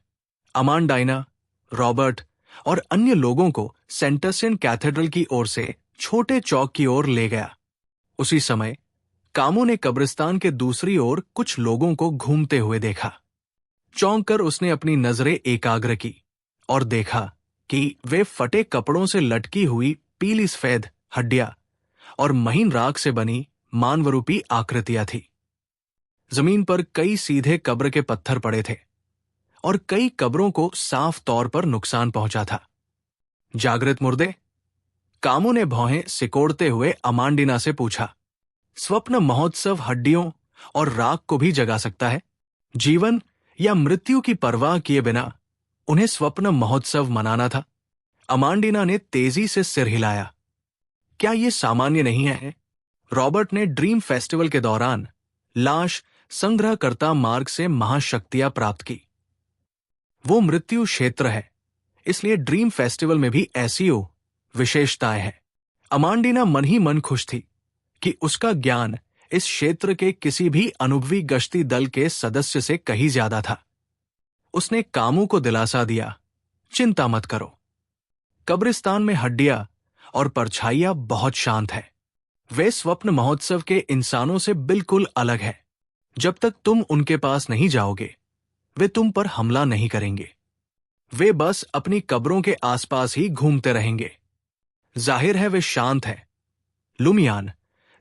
अमांडाइना, रॉबर्ट और अन्य लोगों को सेंटरसन कैथेड्रल की ओर से छोटे चौक की ओर ले गया। उसी समय कामू ने कब्रिस्तान के दूसरी ओर कुछ लोगों को घूमते हुए देखा। चौंक कर उसने अपनी नजरें एकाग्र की और देखा कि वे फटे कपड़ों से लटकी हुई पीली सफेद हड्डियां और महीन राख से बनी मानवरूपी आकृतियां थी। जमीन पर कई सीधे कब्र के पत्थर पड़े थे और कई कब्रों को साफ तौर पर नुकसान पहुंचा था। जागृत मुर्दे? कामू ने भौहें सिकोड़ते हुए अमांडिना से पूछा। स्वप्न महोत्सव हड्डियों और राख को भी जगा सकता है। जीवन या मृत्यु की परवाह किए बिना उन्हें स्वप्न महोत्सव मनाना था। अमांडिना ने तेजी से सिर हिलाया। क्या यह सामान्य नहीं है? रॉबर्ट ने ड्रीम फेस्टिवल के दौरान लाश संग्रहकर्ता मार्ग से महाशक्तियां प्राप्त की। वो मृत्यु क्षेत्र है, इसलिए ड्रीम फेस्टिवल में भी ऐसी विशेषताएं हैं। अमांडिना मन ही मन खुश थी कि उसका ज्ञान इस क्षेत्र के किसी भी अनुभवी गश्ती दल के सदस्य से कहीं ज्यादा था। उसने कामू को दिलासा दिया, चिंता मत करो। कब्रिस्तान में हड्डियां और परछाइयां बहुत शांत है। वे स्वप्न महोत्सव के इंसानों से बिल्कुल अलग है। जब तक तुम उनके पास नहीं जाओगे, वे तुम पर हमला नहीं करेंगे। वे बस अपनी कब्रों के आसपास ही घूमते रहेंगे। जाहिर है वे शांत हैं। लुमियान,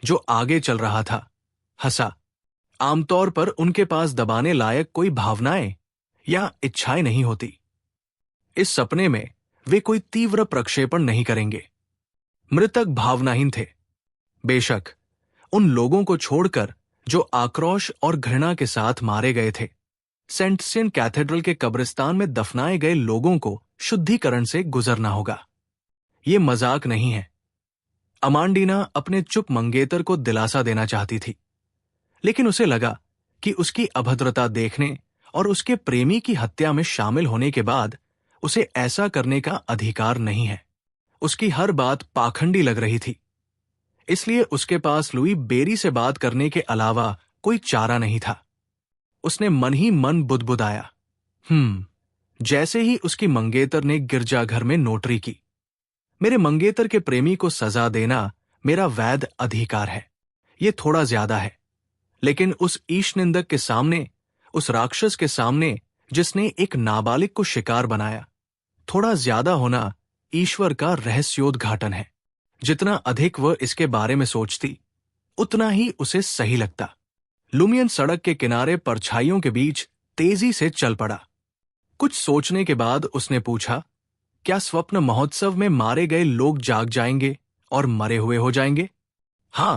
जो आगे चल रहा था, हंसा। आमतौर पर उनके पास दबाने लायक कोई भावनाएं या इच्छाएं नहीं होती। इस सपने में वे कोई तीव्र प्रक्षेपण नहीं करेंगे। मृतक भावनाहीन थे। बेशक उन लोगों को छोड़कर जो आक्रोश और घृणा के साथ मारे गए थे, सेंट सेन कैथेड्रल के कब्रिस्तान में दफनाए गए लोगों को शुद्धिकरण से गुजरना होगा। ये मजाक नहीं है। अमांडीना अपने चुप मंगेतर को दिलासा देना चाहती थी, लेकिन उसे लगा कि उसकी अभद्रता देखने और उसके प्रेमी की हत्या में शामिल होने के बाद उसे ऐसा करने का अधिकार नहीं है। उसकी हर बात पाखंडी लग रही थी, इसलिए उसके पास लुई बेरी से बात करने के अलावा कोई चारा नहीं था। उसने मन ही मन बुदबुदाया, जैसे ही उसकी मंगेतर ने गिरजाघर में नोटरी की। मेरे मंगेतर के प्रेमी को सजा देना मेरा वैध अधिकार है। ये थोड़ा ज्यादा है, लेकिन उस ईश निंदक के सामने, उस राक्षस के सामने जिसने एक नाबालिग को शिकार बनाया, थोड़ा ज्यादा होना ईश्वर का रहस्योद्घाटन है। जितना अधिक वह इसके बारे में सोचती, उतना ही उसे सही लगता। लुमियन सड़क के किनारे परछाइयों के बीच तेजी से चल पड़ा। कुछ सोचने के बाद उसने पूछा, क्या स्वप्न महोत्सव में मारे गए लोग जाग जाएंगे और मरे हुए हो जाएंगे? हां,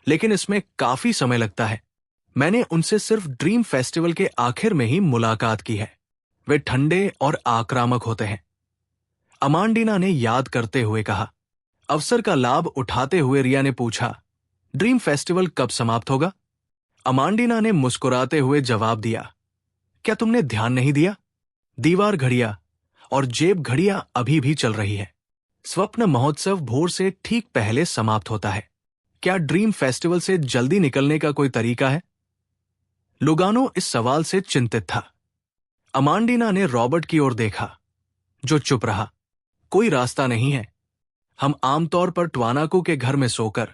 लेकिन इसमें काफी समय लगता है। मैंने उनसे सिर्फ ड्रीम फेस्टिवल के आखिर में ही मुलाकात की है। वे ठंडे और आक्रामक होते हैं। अमांडीना ने याद करते हुए कहा। अवसर का लाभ उठाते हुए रिया ने पूछा, ड्रीम फेस्टिवल कब समाप्त होगा? अमांडीना ने मुस्कुराते हुए जवाब दिया, क्या तुमने ध्यान नहीं दिया? दीवार घड़ियां और जेब घड़ियां अभी भी चल रही है। स्वप्न महोत्सव भोर से ठीक पहले समाप्त होता है। क्या ड्रीम फेस्टिवल से जल्दी निकलने का कोई तरीका है? लुगानो इस सवाल से चिंतित था। अमांडीना ने रॉबर्ट की ओर देखा, जो चुप रहा। कोई रास्ता नहीं है। हम आमतौर पर ट्वानाकू के घर में सोकर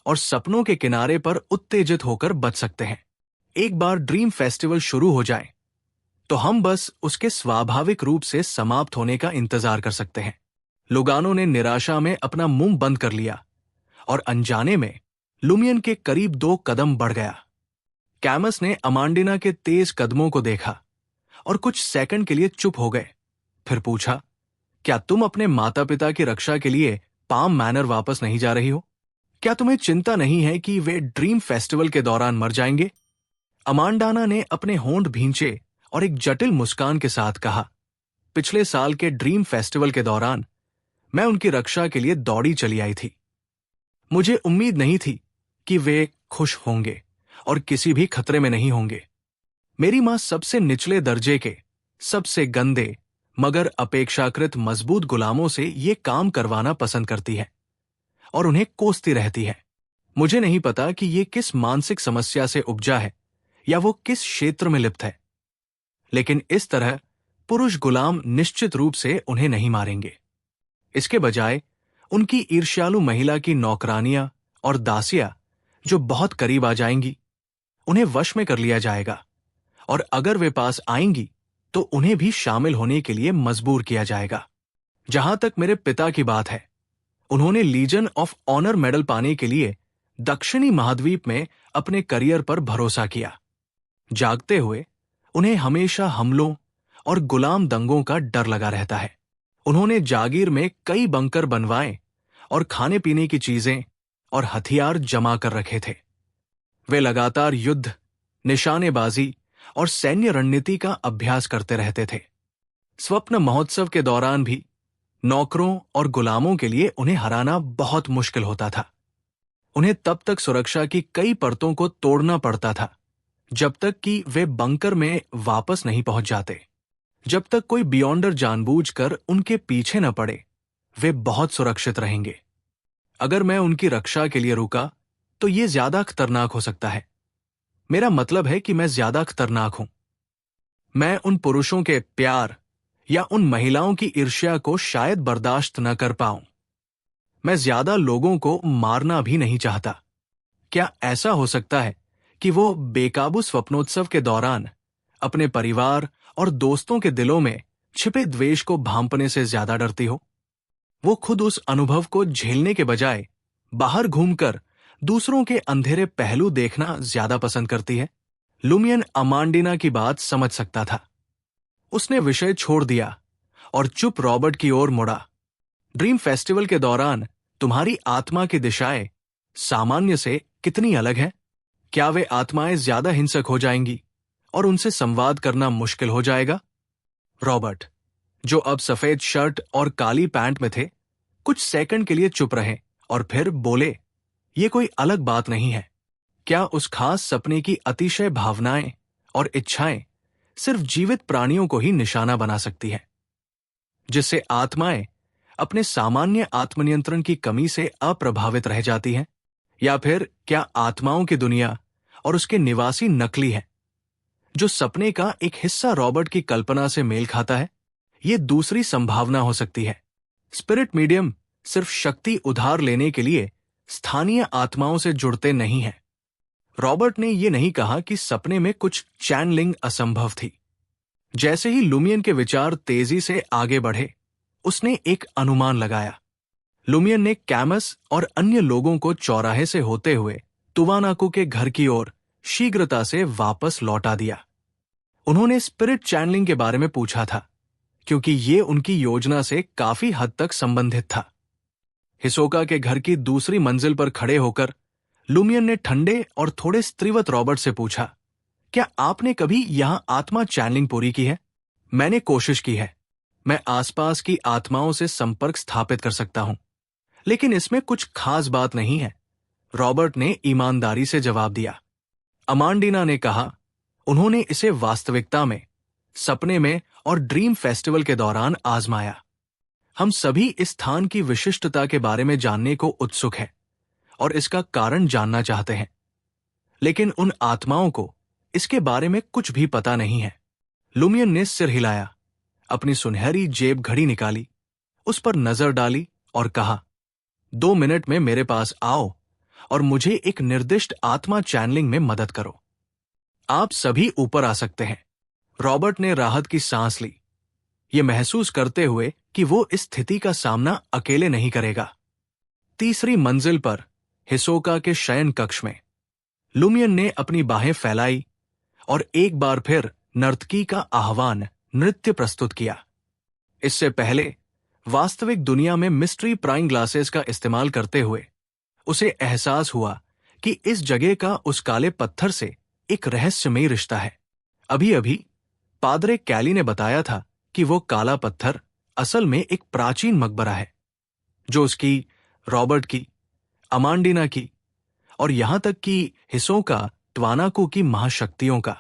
और सपनों के किनारे पर उत्तेजित होकर बच सकते हैं। एक बार ड्रीम फेस्टिवल शुरू हो जाए तो हम बस उसके स्वाभाविक रूप से समाप्त होने का इंतजार कर सकते हैं। लुगानो ने निराशा में अपना मुंह बंद कर लिया और अनजाने में लुमियन के करीब 2 कदम बढ़ गया। कैमस ने अमांडीना के तेज कदमों को देखा और कुछ सेकंड के लिए चुप हो गए। फिर पूछा, क्या तुम अपने माता पिता की रक्षा के लिए पाम मैनर वापस नहीं जा रही हो? क्या तुम्हें चिंता नहीं है कि वे ड्रीम फेस्टिवल के दौरान मर जाएंगे? अमांडाना ने अपने होंठ भींचे और एक जटिल मुस्कान के साथ कहा, पिछले साल के ड्रीम फेस्टिवल के दौरान मैं उनकी रक्षा के लिए दौड़ी चली आई थी। मुझे उम्मीद नहीं थी कि वे खुश होंगे और किसी भी खतरे में नहीं होंगे। मेरी मां सबसे निचले दर्जे के, सबसे गंदे मगर अपेक्षाकृत मजबूत गुलामों से ये काम करवाना पसंद करती है और उन्हें कोसती रहती है। मुझे नहीं पता कि ये किस मानसिक समस्या से उपजा है या वो किस क्षेत्र में लिप्त है, लेकिन इस तरह पुरुष गुलाम निश्चित रूप से उन्हें नहीं मारेंगे। इसके बजाय उनकी ईर्ष्यालु महिला की नौकरानियां और दासियां जो बहुत करीब आ जाएंगी, उन्हें वश में कर लिया जाएगा और अगर वे पास आएंगी तो उन्हें भी शामिल होने के लिए मजबूर किया जाएगा। जहां तक मेरे पिता की बात है, उन्होंने लीजन ऑफ ऑनर मेडल पाने के लिए दक्षिणी महाद्वीप में अपने करियर पर भरोसा किया। जागते हुए उन्हें हमेशा हमलों और गुलाम दंगों का डर लगा रहता है। उन्होंने जागीर में कई बंकर बनवाए और खाने पीने की चीजें और हथियार जमा कर रखे थे। वे लगातार युद्ध, निशानेबाजी और सैन्य रणनीति का अभ्यास करते रहते थे। स्वप्न महोत्सव के दौरान भी नौकरों और गुलामों के लिए उन्हें हराना बहुत मुश्किल होता था। उन्हें तब तक सुरक्षा की कई परतों को तोड़ना पड़ता था जब तक कि वे बंकर में वापस नहीं पहुंच जाते। जब तक कोई बियॉन्डर जानबूझकर उनके पीछे न पड़े, वे बहुत सुरक्षित रहेंगे। अगर मैं उनकी रक्षा के लिए रुका तो ये ज्यादा खतरनाक हो सकता है। मेरा मतलब है कि मैं ज्यादा खतरनाक हूं। मैं उन पुरुषों के प्यार या उन महिलाओं की ईर्ष्या को शायद बर्दाश्त न कर पाऊं। मैं ज्यादा लोगों को मारना भी नहीं चाहता। क्या ऐसा हो सकता है कि वो बेकाबू स्वप्नोत्सव के दौरान अपने परिवार और दोस्तों के दिलों में छिपे द्वेष को भांपने से ज्यादा डरती हो? वो खुद उस अनुभव को झेलने के बजाय बाहर घूमकर दूसरों के अंधेरे पहलू देखना ज्यादा पसंद करती है। लुमियन अमांडीना की बात समझ सकता था। उसने विषय छोड़ दिया और चुप रॉबर्ट की ओर मुड़ा। ड्रीम फेस्टिवल के दौरान तुम्हारी आत्मा की दिशाएं सामान्य से कितनी अलग हैं? क्या वे आत्माएं ज्यादा हिंसक हो जाएंगी और उनसे संवाद करना मुश्किल हो जाएगा? रॉबर्ट, जो अब सफेद शर्ट और काली पैंट में थे, कुछ सेकंड के लिए चुप रहे और फिर बोले, ये कोई अलग बात नहीं है। क्या उस खास सपने की अतिशय भावनाएं और इच्छाएं सिर्फ जीवित प्राणियों को ही निशाना बना सकती है, जिससे आत्माएं अपने सामान्य आत्मनियंत्रण की कमी से अप्रभावित रह जाती हैं? या फिर क्या आत्माओं की दुनिया और उसके निवासी नकली है? जो सपने का एक हिस्सा रॉबर्ट की कल्पना से मेल खाता है, ये दूसरी संभावना हो सकती है। स्पिरिट मीडियम सिर्फ शक्ति उधार लेने के लिए स्थानीय आत्माओं से जुड़ते नहीं हैं। रॉबर्ट ने यह नहीं कहा कि सपने में कुछ चैनलिंग असंभव थी। जैसे ही लुमियन के विचार तेजी से आगे बढ़े, उसने एक अनुमान लगाया। लुमियन ने कैमस और अन्य लोगों को चौराहे से होते हुए तुवानाकू के घर की ओर शीघ्रता से वापस लौटा दिया। उन्होंने स्पिरिट चैनलिंग के बारे में पूछा था, क्योंकि ये उनकी योजना से काफी हद तक संबंधित था। हिसोका के घर की दूसरी मंजिल पर खड़े होकर लुमियन ने ठंडे और थोड़े स्त्रीवत रॉबर्ट से पूछा, क्या आपने कभी यहां आत्मा चैनलिंग पूरी की है? मैंने कोशिश की है। मैं आसपास की आत्माओं से संपर्क स्थापित कर सकता हूं, लेकिन इसमें कुछ खास बात नहीं है, रॉबर्ट ने ईमानदारी से जवाब दिया। अमांडीना ने कहा, उन्होंने इसे वास्तविकता में, सपने में और ड्रीम फेस्टिवल के दौरान आजमाया। हम सभी इस स्थान की विशिष्टता के बारे में जानने को उत्सुक हैं और इसका कारण जानना चाहते हैं, लेकिन उन आत्माओं को इसके बारे में कुछ भी पता नहीं है। लुमियन ने सिर हिलाया, अपनी सुनहरी जेब घड़ी निकाली, उस पर नजर डाली और कहा, 2 मिनट में मेरे पास आओ और मुझे एक निर्दिष्ट आत्मा चैनलिंग में मदद करो। आप सभी ऊपर आ सकते हैं। रॉबर्ट ने राहत की सांस ली, ये महसूस करते हुए कि वो इस स्थिति का सामना अकेले नहीं करेगा। तीसरी मंजिल पर हिसोका के शयन कक्ष में लुमियन ने अपनी बाहें फैलाई और एक बार फिर नर्तकी का आह्वान नृत्य प्रस्तुत किया। इससे पहले वास्तविक दुनिया में मिस्ट्री प्राइंग ग्लासेस का इस्तेमाल करते हुए उसे एहसास हुआ कि इस जगह का उस काले पत्थर से एक रहस्यमयी रिश्ता है। अभी अभी पादरे कैली ने बताया था कि वो काला पत्थर असल में एक प्राचीन मकबरा है, जो उसकी, रॉबर्ट की, अमांडीना की और यहां तक कि हिसोका ट्वानाकू की महाशक्तियों का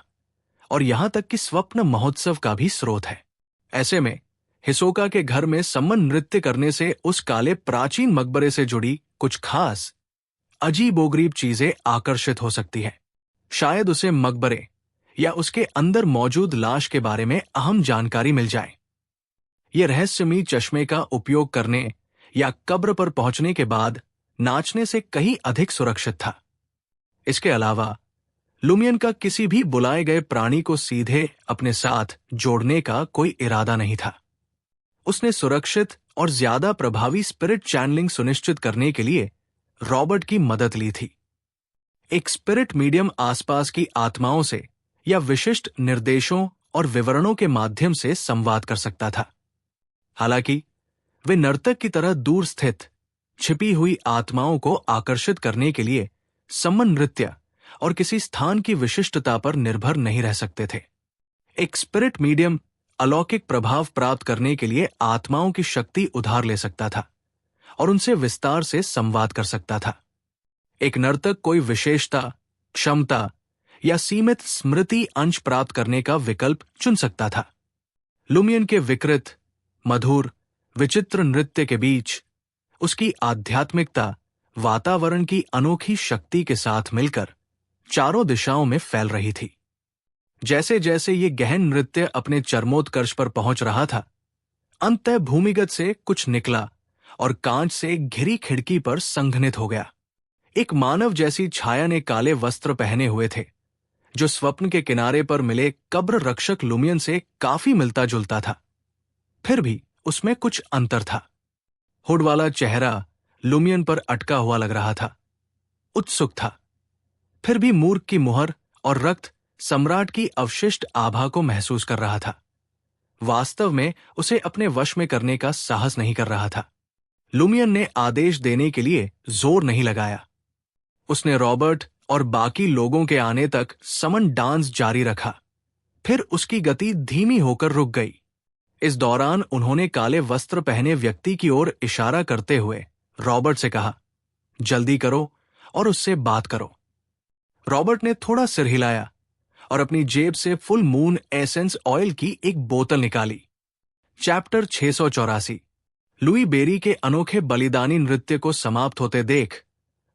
और यहां तक कि स्वप्न महोत्सव का भी स्रोत है। ऐसे में हिसोका के घर में सम्मन नृत्य करने से उस काले प्राचीन मकबरे से जुड़ी कुछ खास अजीबोगरीब चीजें आकर्षित हो सकती हैं। शायद उसे मकबरे या उसके अंदर मौजूद लाश के बारे में अहम जानकारी मिल जाए। यह रहस्यमयी चश्मे का उपयोग करने या कब्र पर पहुंचने के बाद नाचने से कहीं अधिक सुरक्षित था। इसके अलावा लुमियन का किसी भी बुलाए गए प्राणी को सीधे अपने साथ जोड़ने का कोई इरादा नहीं था। उसने सुरक्षित और ज्यादा प्रभावी स्पिरिट चैनलिंग सुनिश्चित करने के लिए रॉबर्ट की मदद ली थी। एक स्पिरिट मीडियम आसपास की आत्माओं से या विशिष्ट निर्देशों और विवरणों के माध्यम से संवाद कर सकता था। हालांकि वे नर्तक की तरह दूर स्थित छिपी हुई आत्माओं को आकर्षित करने के लिए सम्मन नृत्य और किसी स्थान की विशिष्टता पर निर्भर नहीं रह सकते थे। एक स्पिरिट मीडियम अलौकिक प्रभाव प्राप्त करने के लिए आत्माओं की शक्ति उधार ले सकता था और उनसे विस्तार से संवाद कर सकता था। एक नर्तक कोई विशेषता, क्षमता या सीमित स्मृति अंश प्राप्त करने का विकल्प चुन सकता था। लुमियन के विकृत, मधुर, विचित्र नृत्य के बीच उसकी आध्यात्मिकता वातावरण की अनोखी शक्ति के साथ मिलकर चारों दिशाओं में फैल रही थी। जैसे जैसे ये गहन नृत्य अपने चरमोत्कर्ष पर पहुंच रहा था, अंततः भूमिगत से कुछ निकला और कांच से घिरी खिड़की पर संघनित हो गया। एक मानव जैसी छाया ने काले वस्त्र पहने हुए थे, जो स्वप्न के किनारे पर मिले कब्र रक्षक लुमियन से काफी मिलता जुलता था। फिर भी उसमें कुछ अंतर था। हुड वाला चेहरा लुमियन पर अटका हुआ लग रहा था, उत्सुक था, फिर भी मूर्ख की मुहर और रक्त सम्राट की अवशिष्ट आभा को महसूस कर रहा था। वास्तव में उसे अपने वश में करने का साहस नहीं कर रहा था। लुमियन ने आदेश देने के लिए जोर नहीं लगाया। उसने रॉबर्ट और बाकी लोगों के आने तक समन डांस जारी रखा। फिर उसकी गति धीमी होकर रुक गई। इस दौरान उन्होंने काले वस्त्र पहने व्यक्ति की ओर इशारा करते हुए रॉबर्ट से कहा, जल्दी करो और उससे बात करो। रॉबर्ट ने थोड़ा सिर हिलाया और अपनी जेब से फुल मून एसेंस ऑयल की एक बोतल निकाली। चैप्टर 684। लुई बेरी के अनोखे बलिदानी नृत्य को समाप्त होते देख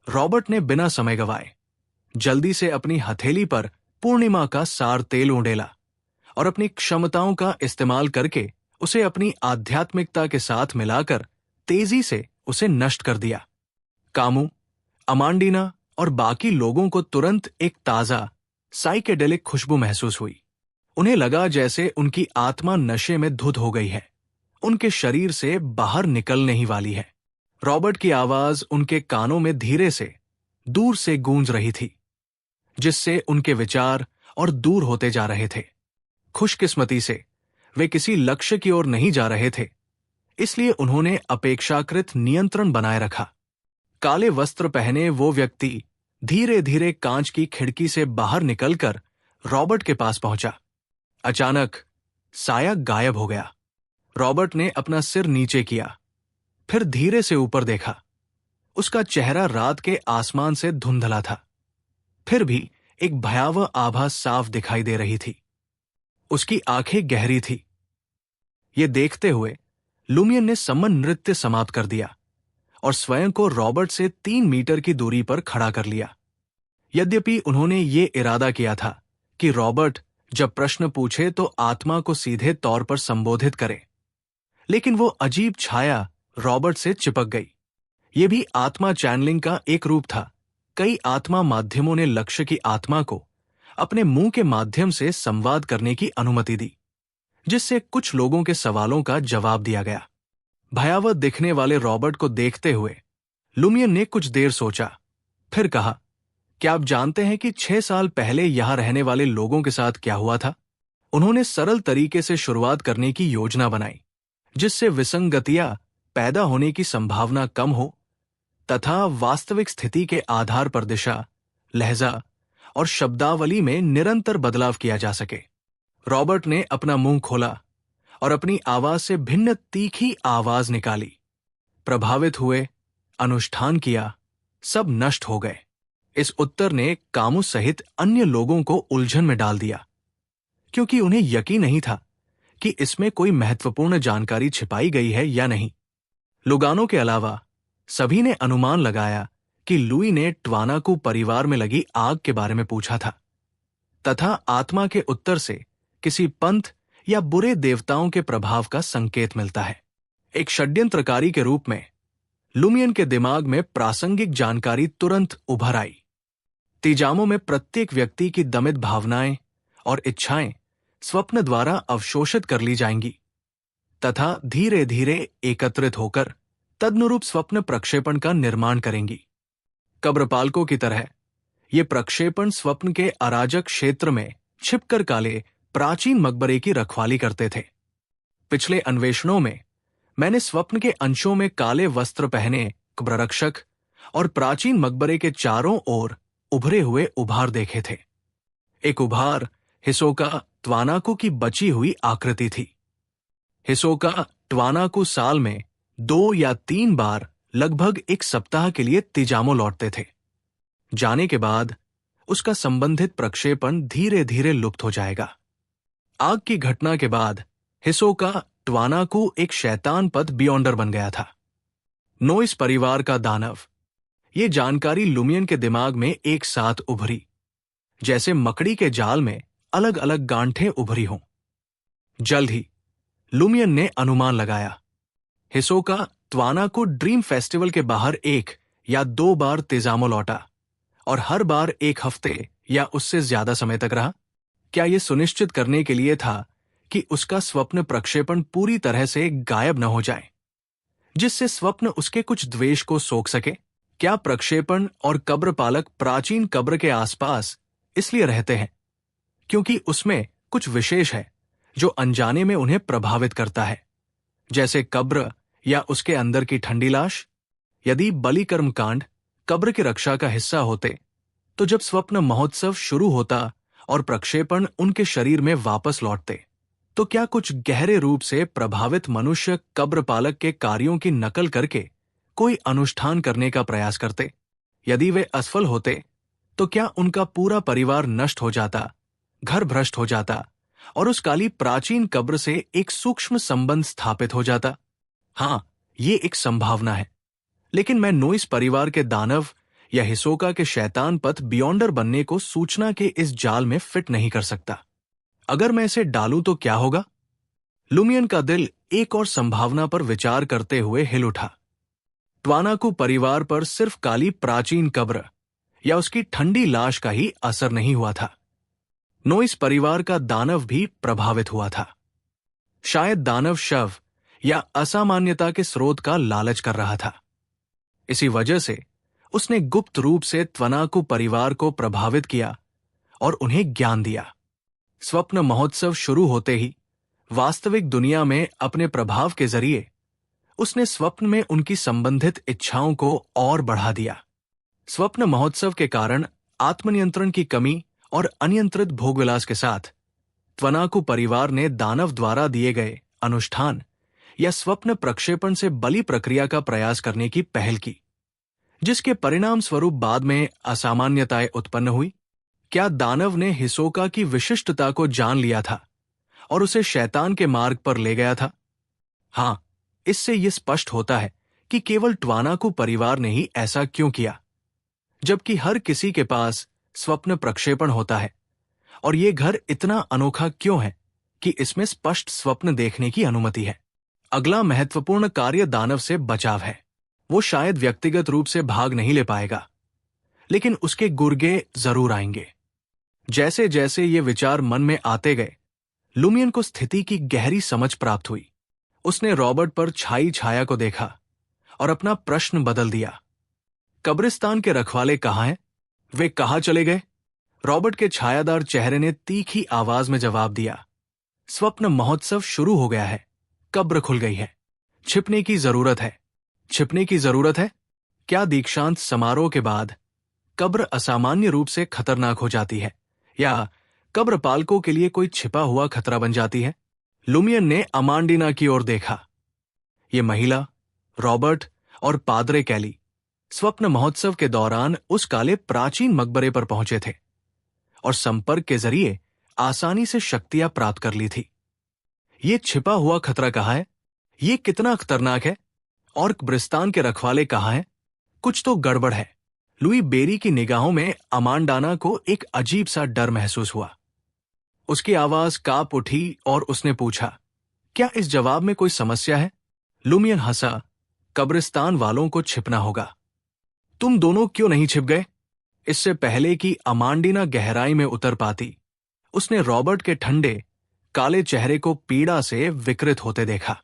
रॉबर्ट ने बिना समय गवाए जल्दी से अपनी हथेली पर पूर्णिमा का सार तेल उंडेला और अपनी क्षमताओं का इस्तेमाल करके उसे अपनी आध्यात्मिकता के साथ मिलाकर तेजी से उसे नष्ट कर दिया। कामू, अमांडीना और बाकी लोगों को तुरंत एक ताजा साइकेडेलिक खुशबू महसूस हुई। उन्हें लगा जैसे उनकी आत्मा नशे में धुत हो गई है, उनके शरीर से बाहर निकलने ही वाली है। रॉबर्ट की आवाज उनके कानों में धीरे से दूर से गूंज रही थी, जिससे उनके विचार और दूर होते जा रहे थे। खुशकिस्मती से वे किसी लक्ष्य की ओर नहीं जा रहे थे, इसलिए उन्होंने अपेक्षाकृत नियंत्रण बनाए रखा। काले वस्त्र पहने वो व्यक्ति धीरे धीरे कांच की खिड़की से बाहर निकलकर रॉबर्ट के पास पहुंचा। अचानक साया गायब हो गया। रॉबर्ट ने अपना सिर नीचे किया, फिर धीरे से ऊपर देखा। उसका चेहरा रात के आसमान से धुंधला था, फिर भी एक भयावह आभा साफ दिखाई दे रही थी। उसकी आंखें गहरी थी। ये देखते हुए लुमियन ने समन नृत्य समाप्त कर दिया और स्वयं को रॉबर्ट से 3 मीटर की दूरी पर खड़ा कर लिया। यद्यपि उन्होंने ये इरादा किया था कि रॉबर्ट जब प्रश्न पूछे तो आत्मा को सीधे तौर पर संबोधित करे, लेकिन वो अजीब छाया रॉबर्ट से चिपक गई। ये भी आत्मा चैनलिंग का एक रूप था। कई आत्मा माध्यमों ने लक्ष्य की आत्मा को अपने मुंह के माध्यम से संवाद करने की अनुमति दी, जिससे कुछ लोगों के सवालों का जवाब दिया गया। भयावह दिखने वाले रॉबर्ट को देखते हुए लुमियन ने कुछ देर सोचा, फिर कहा, क्या आप जानते हैं कि 6 साल पहले यहां रहने वाले लोगों के साथ क्या हुआ था? उन्होंने सरल तरीके से शुरुआत करने की योजना बनाई, जिससे विसंगतियां पैदा होने की संभावना कम हो तथा वास्तविक स्थिति के आधार पर दिशा, लहजा और शब्दावली में निरंतर बदलाव किया जा सके। रॉबर्ट ने अपना मुंह खोला और अपनी आवाज से भिन्न तीखी आवाज निकाली। प्रभावित हुए, अनुष्ठान किया, सब नष्ट हो गए। इस उत्तर ने कामू सहित अन्य लोगों को उलझन में डाल दिया, क्योंकि उन्हें यकीन नहीं था कि इसमें कोई महत्वपूर्ण जानकारी छिपाई गई है या नहीं। लुगानो के अलावा सभी ने अनुमान लगाया कि लुई ने ट्वानाकू परिवार में लगी आग के बारे में पूछा था, तथा आत्मा के उत्तर से किसी पंथ या बुरे देवताओं के प्रभाव का संकेत मिलता है। एक षड्यंत्रकारी के रूप में लुमियन के दिमाग में प्रासंगिक जानकारी तुरंत उभर आई। तिजामो में प्रत्येक व्यक्ति की दमित भावनाएं और इच्छाएं स्वप्न द्वारा अवशोषित कर ली जाएंगी तथा धीरे धीरे एकत्रित होकर तदनुरूप स्वप्न प्रक्षेपण का निर्माण करेंगी। कब्रपालकों की तरह ये प्रक्षेपण स्वप्न के अराजक क्षेत्र में छिपकर काले प्राचीन मकबरे की रखवाली करते थे। पिछले अन्वेषणों में मैंने स्वप्न के अंशों में काले वस्त्र पहने कब्ररक्षक और प्राचीन मकबरे के चारों ओर उभरे हुए उभार देखे थे। एक उभार हिसोका ट्वानाकू की बची हुई आकृति थी। हिसोका ट्वानाकू साल में 2 या 3 बार लगभग 1 सप्ताह के लिए तिजामो लौटते थे। जाने के बाद उसका संबंधित प्रक्षेपण धीरे धीरे लुप्त हो जाएगा। आग की घटना के बाद हिसोका ट्वानाकू एक शैतान पद बियॉन्डर बन गया था। नोइस परिवार का दानव। ये जानकारी लुमियन के दिमाग में एक साथ उभरी, जैसे मकड़ी के जाल में अलग अलग गांठें उभरी हों। जल्द ही लुमियन ने अनुमान लगाया, हिसोका ट्वानाकू ड्रीम फेस्टिवल के बाहर 1 या 2 बार तिजामो लौटा और हर बार 1 हफ्ते या उससे ज्यादा समय तक रहा। क्या यह सुनिश्चित करने के लिए था कि उसका स्वप्न प्रक्षेपण पूरी तरह से गायब न हो जाए, जिससे स्वप्न उसके कुछ द्वेष को सोख सके? क्या प्रक्षेपण और कब्रपालक प्राचीन कब्र के आसपास इसलिए रहते हैं क्योंकि उसमें कुछ विशेष है जो अनजाने में उन्हें प्रभावित करता है, जैसे कब्र या उसके अंदर की ठंडी लाश। यदि बलि कर्मकांड कब्र की रक्षा का हिस्सा होते, तो जब स्वप्न महोत्सव शुरू होता और प्रक्षेपण उनके शरीर में वापस लौटते, तो क्या कुछ गहरे रूप से प्रभावित मनुष्य कब्र पालक के कार्यों की नकल करके कोई अनुष्ठान करने का प्रयास करते? यदि वे असफल होते, तो क्या उनका पूरा परिवार नष्ट हो जाता, घर भ्रष्ट हो जाता और उस काली प्राचीन कब्र से एक सूक्ष्म संबंध स्थापित हो जाता? हाँ, ये एक संभावना है। लेकिन मैं नोइस परिवार के दानव या हिसोका के शैतान पथ बियॉन्डर बनने को सूचना के इस जाल में फिट नहीं कर सकता। अगर मैं इसे डालूं तो क्या होगा? लुमियन का दिल एक और संभावना पर विचार करते हुए हिल उठा। ट्वानाकू परिवार पर सिर्फ काली प्राचीन कब्र या उसकी ठंडी लाश का ही असर नहीं हुआ था। नोइस परिवार का दानव भी प्रभावित हुआ था। शायद दानव शव या असामान्यता के स्रोत का लालच कर रहा था। इसी वजह से उसने गुप्त रूप से त्वनाकू परिवार को प्रभावित किया और उन्हें ज्ञान दिया। स्वप्न महोत्सव शुरू होते ही वास्तविक दुनिया में अपने प्रभाव के जरिए उसने स्वप्न में उनकी संबंधित इच्छाओं को और बढ़ा दिया। स्वप्न महोत्सव के कारण आत्मनियंत्रण की कमी और अनियंत्रित भोगविलास के साथ त्वनाकू परिवार ने दानव द्वारा दिए गए अनुष्ठान या स्वप्न प्रक्षेपण से बलि प्रक्रिया का प्रयास करने की पहल की, जिसके परिणाम स्वरूप बाद में असामान्यताएं उत्पन्न हुई। क्या दानव ने हिसोका की विशिष्टता को जान लिया था और उसे शैतान के मार्ग पर ले गया था? हाँ, इससे यह स्पष्ट होता है कि केवल ट्वानाकू परिवार ने ही ऐसा क्यों किया, जबकि हर किसी के पास स्वप्न प्रक्षेपण होता है। और ये घर इतना अनोखा क्यों है कि इसमें स्पष्ट स्वप्न देखने की अनुमति है? अगला महत्वपूर्ण कार्य दानव से बचाव है। वो शायद व्यक्तिगत रूप से भाग नहीं ले पाएगा, लेकिन उसके गुर्गे जरूर आएंगे। जैसे जैसे ये विचार मन में आते गए, लुमियन को स्थिति की गहरी समझ प्राप्त हुई। उसने रॉबर्ट पर छाई छाया को देखा और अपना प्रश्न बदल दिया। कब्रिस्तान के रखवाले कहाँ हैं? वे कहाँ चले गए? रॉबर्ट के छायादार चेहरे ने तीखी आवाज में जवाब दिया, स्वप्न महोत्सव शुरू हो गया है, कब्र खुल गई है, छिपने की जरूरत है। छिपने की जरूरत है? क्या दीक्षांत समारोह के बाद कब्र असामान्य रूप से खतरनाक हो जाती है, या कब्र पालकों के लिए कोई छिपा हुआ खतरा बन जाती है? लुमियन ने अमांडीना की ओर देखा। ये महिला, रॉबर्ट और पादरे कैली स्वप्न महोत्सव के दौरान उस काले प्राचीन मकबरे पर पहुंचे थे और संपर्क के जरिए आसानी से शक्तियां प्राप्त कर ली थी। ये छिपा हुआ खतरा कहाँ है? ये कितना खतरनाक है? और कब्रिस्तान के रखवाले कहाँ हैं? कुछ तो गड़बड़ है। लुई बेरी की निगाहों में अमांडाना को एक अजीब सा डर महसूस हुआ। उसकी आवाज कांप उठी और उसने पूछा, क्या इस जवाब में कोई समस्या है? लुमियन हंसा, कब्रिस्तान वालों को छिपना होगा। तुम दोनों क्यों नहीं छिप गए? इससे पहले कि अमांडीना गहराई में उतर पाती, उसने रॉबर्ट के ठंडे काले चेहरे को पीड़ा से विकृत होते देखा।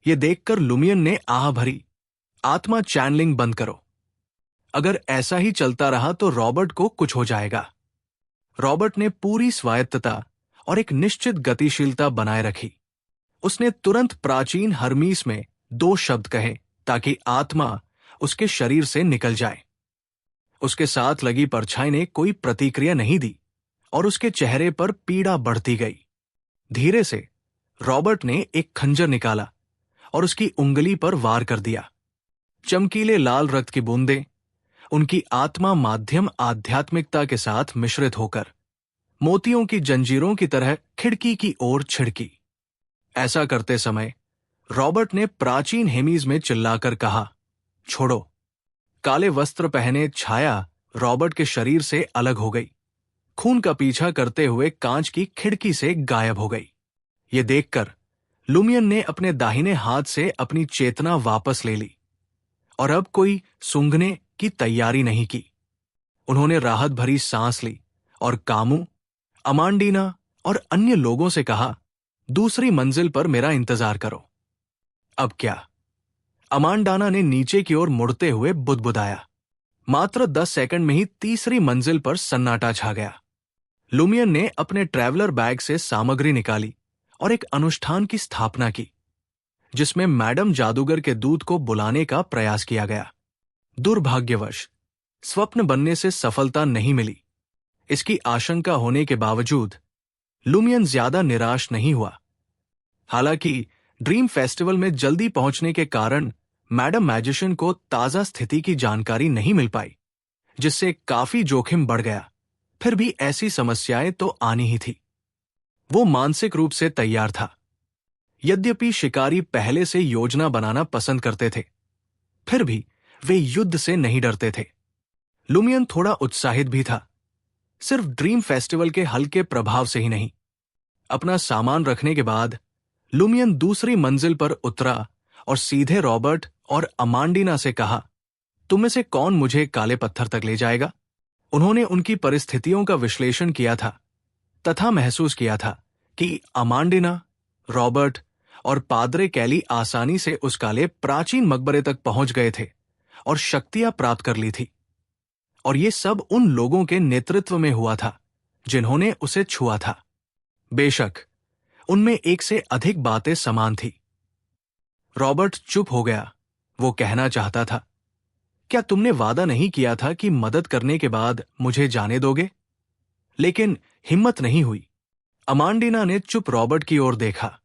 यह देखकर लुमियन ने आह भरी, आत्मा चैनलिंग बंद करो। अगर ऐसा ही चलता रहा तो रॉबर्ट को कुछ हो जाएगा। रॉबर्ट ने पूरी स्वायत्तता और एक निश्चित गतिशीलता बनाए रखी। उसने तुरंत प्राचीन हर्मीस में 2 शब्द कहे ताकि आत्मा उसके शरीर से निकल जाए। उसके साथ लगी परछाई ने कोई प्रतिक्रिया नहीं दी और उसके चेहरे पर पीड़ा बढ़ती गई। धीरे से रॉबर्ट ने एक खंजर निकाला और उसकी उंगली पर वार कर दिया। चमकीले लाल रक्त की बूंदें उनकी आत्मा माध्यम आध्यात्मिकता के साथ मिश्रित होकर मोतियों की जंजीरों की तरह खिड़की की ओर छिड़की। ऐसा करते समय रॉबर्ट ने प्राचीन हेमीज में चिल्लाकर कहा, छोड़ो। काले वस्त्र पहने छाया रॉबर्ट के शरीर से अलग हो गई, खून का पीछा करते हुए कांच की खिड़की से गायब हो गई। ये देखकर लुमियन ने अपने दाहिने हाथ से अपनी चेतना वापस ले ली और अब कोई सूंघने की तैयारी नहीं की। उन्होंने राहत भरी सांस ली और कामू, अमांडीना और अन्य लोगों से कहा, दूसरी मंजिल पर मेरा इंतजार करो। अब क्या? अमांडाना ने नीचे की ओर मुड़ते हुए बुदबुदाया। मात्र 10 सेकंड में ही तीसरी मंजिल पर सन्नाटा छा गया। लुमियन ने अपने ट्रैवलर बैग से सामग्री निकाली और एक अनुष्ठान की स्थापना की, जिसमें मैडम जादूगर के दूत को बुलाने का प्रयास किया गया। दुर्भाग्यवश स्वप्न बनने से सफलता नहीं मिली। इसकी आशंका होने के बावजूद लुमियन ज्यादा निराश नहीं हुआ। हालांकि ड्रीम फेस्टिवल में जल्दी पहुंचने के कारण मैडम मैजिशियन को ताजा स्थिति की जानकारी नहीं मिल पाई, जिससे काफी जोखिम बढ़ गया। फिर भी ऐसी समस्याएं तो आनी ही थी। वो मानसिक रूप से तैयार था। यद्यपि शिकारी पहले से योजना बनाना पसंद करते थे, फिर भी वे युद्ध से नहीं डरते थे। लुमियन थोड़ा उत्साहित भी था, सिर्फ ड्रीम फेस्टिवल के हल्के प्रभाव से ही नहीं। अपना सामान रखने के बाद लुमियन दूसरी मंजिल पर उतरा और सीधे रॉबर्ट और अमांडीना से कहा, तुम में से कौन मुझे काले पत्थर तक ले जाएगा? उन्होंने उनकी परिस्थितियों का विश्लेषण किया था तथा महसूस किया था कि अमांडीना, रॉबर्ट और पाद्रे कैली आसानी से उस काले प्राचीन मकबरे तक पहुंच गए थे और शक्तियां प्राप्त कर ली थी। और ये सब उन लोगों के नेतृत्व में हुआ था जिन्होंने उसे छुआ था। बेशक उनमें एक से अधिक बातें समान थी। रॉबर्ट चुप हो गया। वो कहना चाहता था, क्या तुमने वादा नहीं किया था कि मदद करने के बाद मुझे जाने दोगे? लेकिन हिम्मत नहीं हुई। अमांडीना ने चुप रॉबर्ट की ओर देखा,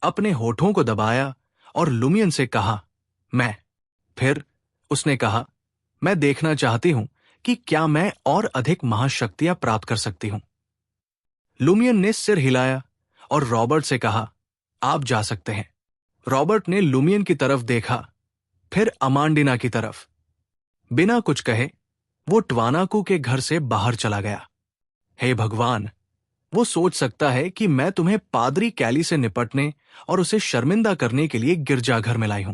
अपने होठों को दबाया और लुमियन से कहा, मैं। फिर उसने कहा, मैं देखना चाहती हूं कि क्या मैं और अधिक महाशक्तियां प्राप्त कर सकती हूं। लुमियन ने सिर हिलाया और रॉबर्ट से कहा, आप जा सकते हैं। रॉबर्ट ने लुमियन की तरफ देखा, फिर अमांडीना की तरफ। बिना कुछ कहे वो ट्वानाकू के घर से बाहर चला गया। हे भगवान, वो सोच सकता है कि मैं तुम्हें पादरी कैली से निपटने और उसे शर्मिंदा करने के लिए गिरजाघर में लाई हूं।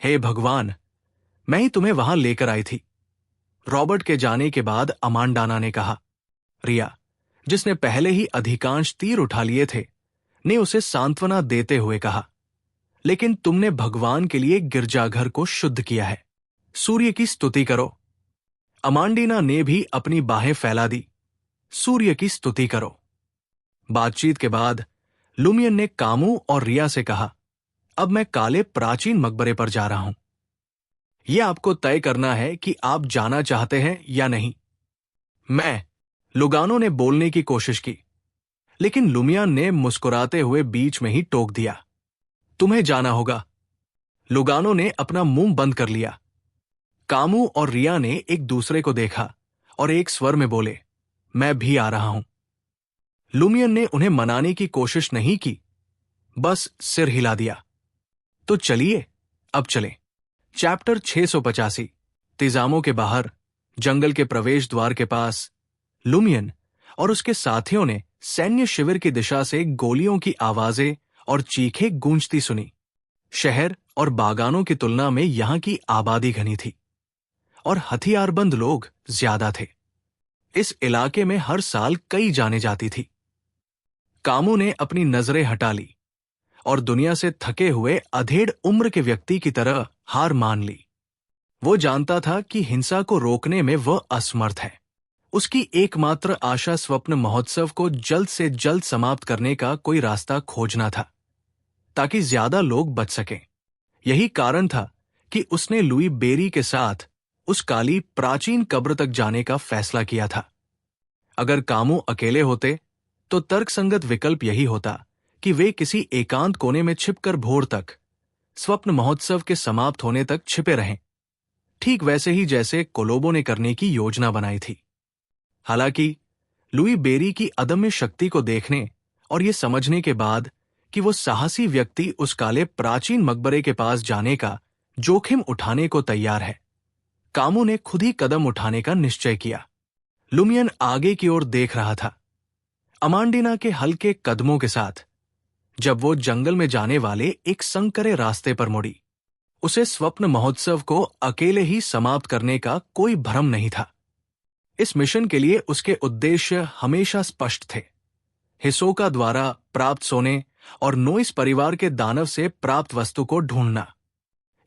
हे भगवान, मैं ही तुम्हें वहां लेकर आई थी। रॉबर्ट के जाने के बाद अमांडाना ने कहा। रिया, जिसने पहले ही अधिकांश तीर उठा लिए थे, ने उसे सांत्वना देते हुए कहा, लेकिन तुमने भगवान के लिए गिरजाघर को शुद्ध किया है। सूर्य की स्तुति करो। अमांडीना ने भी अपनी बाहें फैला दी। सूर्य की स्तुति करो। बातचीत के बाद लुमियन ने कामू और रिया से कहा, अब मैं काले प्राचीन मकबरे पर जा रहा हूं। यह आपको तय करना है कि आप जाना चाहते हैं या नहीं। मैं, लुगानो ने बोलने की कोशिश की, लेकिन लुमियन ने मुस्कुराते हुए बीच में ही टोक दिया, तुम्हें जाना होगा। लुगानो ने अपना मुंह बंद कर लिया। कामू और रिया ने एक दूसरे को देखा और एक स्वर में बोले, मैं भी आ रहा हूं। लुमियन ने उन्हें मनाने की कोशिश नहीं की, बस सिर हिला दिया। तो चलिए अब चलें। चैप्टर 685। तिजामों के बाहर, जंगल के प्रवेश द्वार के पास, लुमियन और उसके साथियों ने सैन्य शिविर की दिशा से गोलियों की आवाजें और चीखें गूंजती सुनी। शहर और बागानों की तुलना में यहां की आबादी घनी थी और हथियारबंद लोग ज्यादा थे। इस इलाके में हर साल कई जाने जाती थी। कामू ने अपनी नजरें हटा ली और दुनिया से थके हुए अधेड़ उम्र के व्यक्ति की तरह हार मान ली। वो जानता था कि हिंसा को रोकने में वह असमर्थ है। उसकी एकमात्र आशा स्वप्न महोत्सव को जल्द से जल्द समाप्त करने का कोई रास्ता खोजना था, ताकि ज्यादा लोग बच सकें। यही कारण था कि उसने लुई बेरी के साथ उस काली प्राचीन कब्र तक जाने का फैसला किया था। अगर कामू अकेले होते तो तर्कसंगत विकल्प यही होता कि वे किसी एकांत कोने में छिपकर भोर तक, स्वप्न महोत्सव के समाप्त होने तक छिपे रहें, ठीक वैसे ही जैसे कोलोबो ने करने की योजना बनाई थी। हालांकि लुई बेरी की अदम्य शक्ति को देखने और ये समझने के बाद कि वो साहसी व्यक्ति उस काले प्राचीन मकबरे के पास जाने का जोखिम उठाने को तैयार है, कामू ने खुद ही कदम उठाने का निश्चय किया। लुमियन आगे की ओर देख रहा था, अमांडीना के हल्के कदमों के साथ, जब वो जंगल में जाने वाले एक संकरे रास्ते पर मुड़ी। उसे स्वप्न महोत्सव को अकेले ही समाप्त करने का कोई भ्रम नहीं था। इस मिशन के लिए उसके उद्देश्य हमेशा स्पष्ट थे। हिसोका द्वारा प्राप्त सोने और नोइस परिवार के दानव से प्राप्त वस्तु को ढूंढना,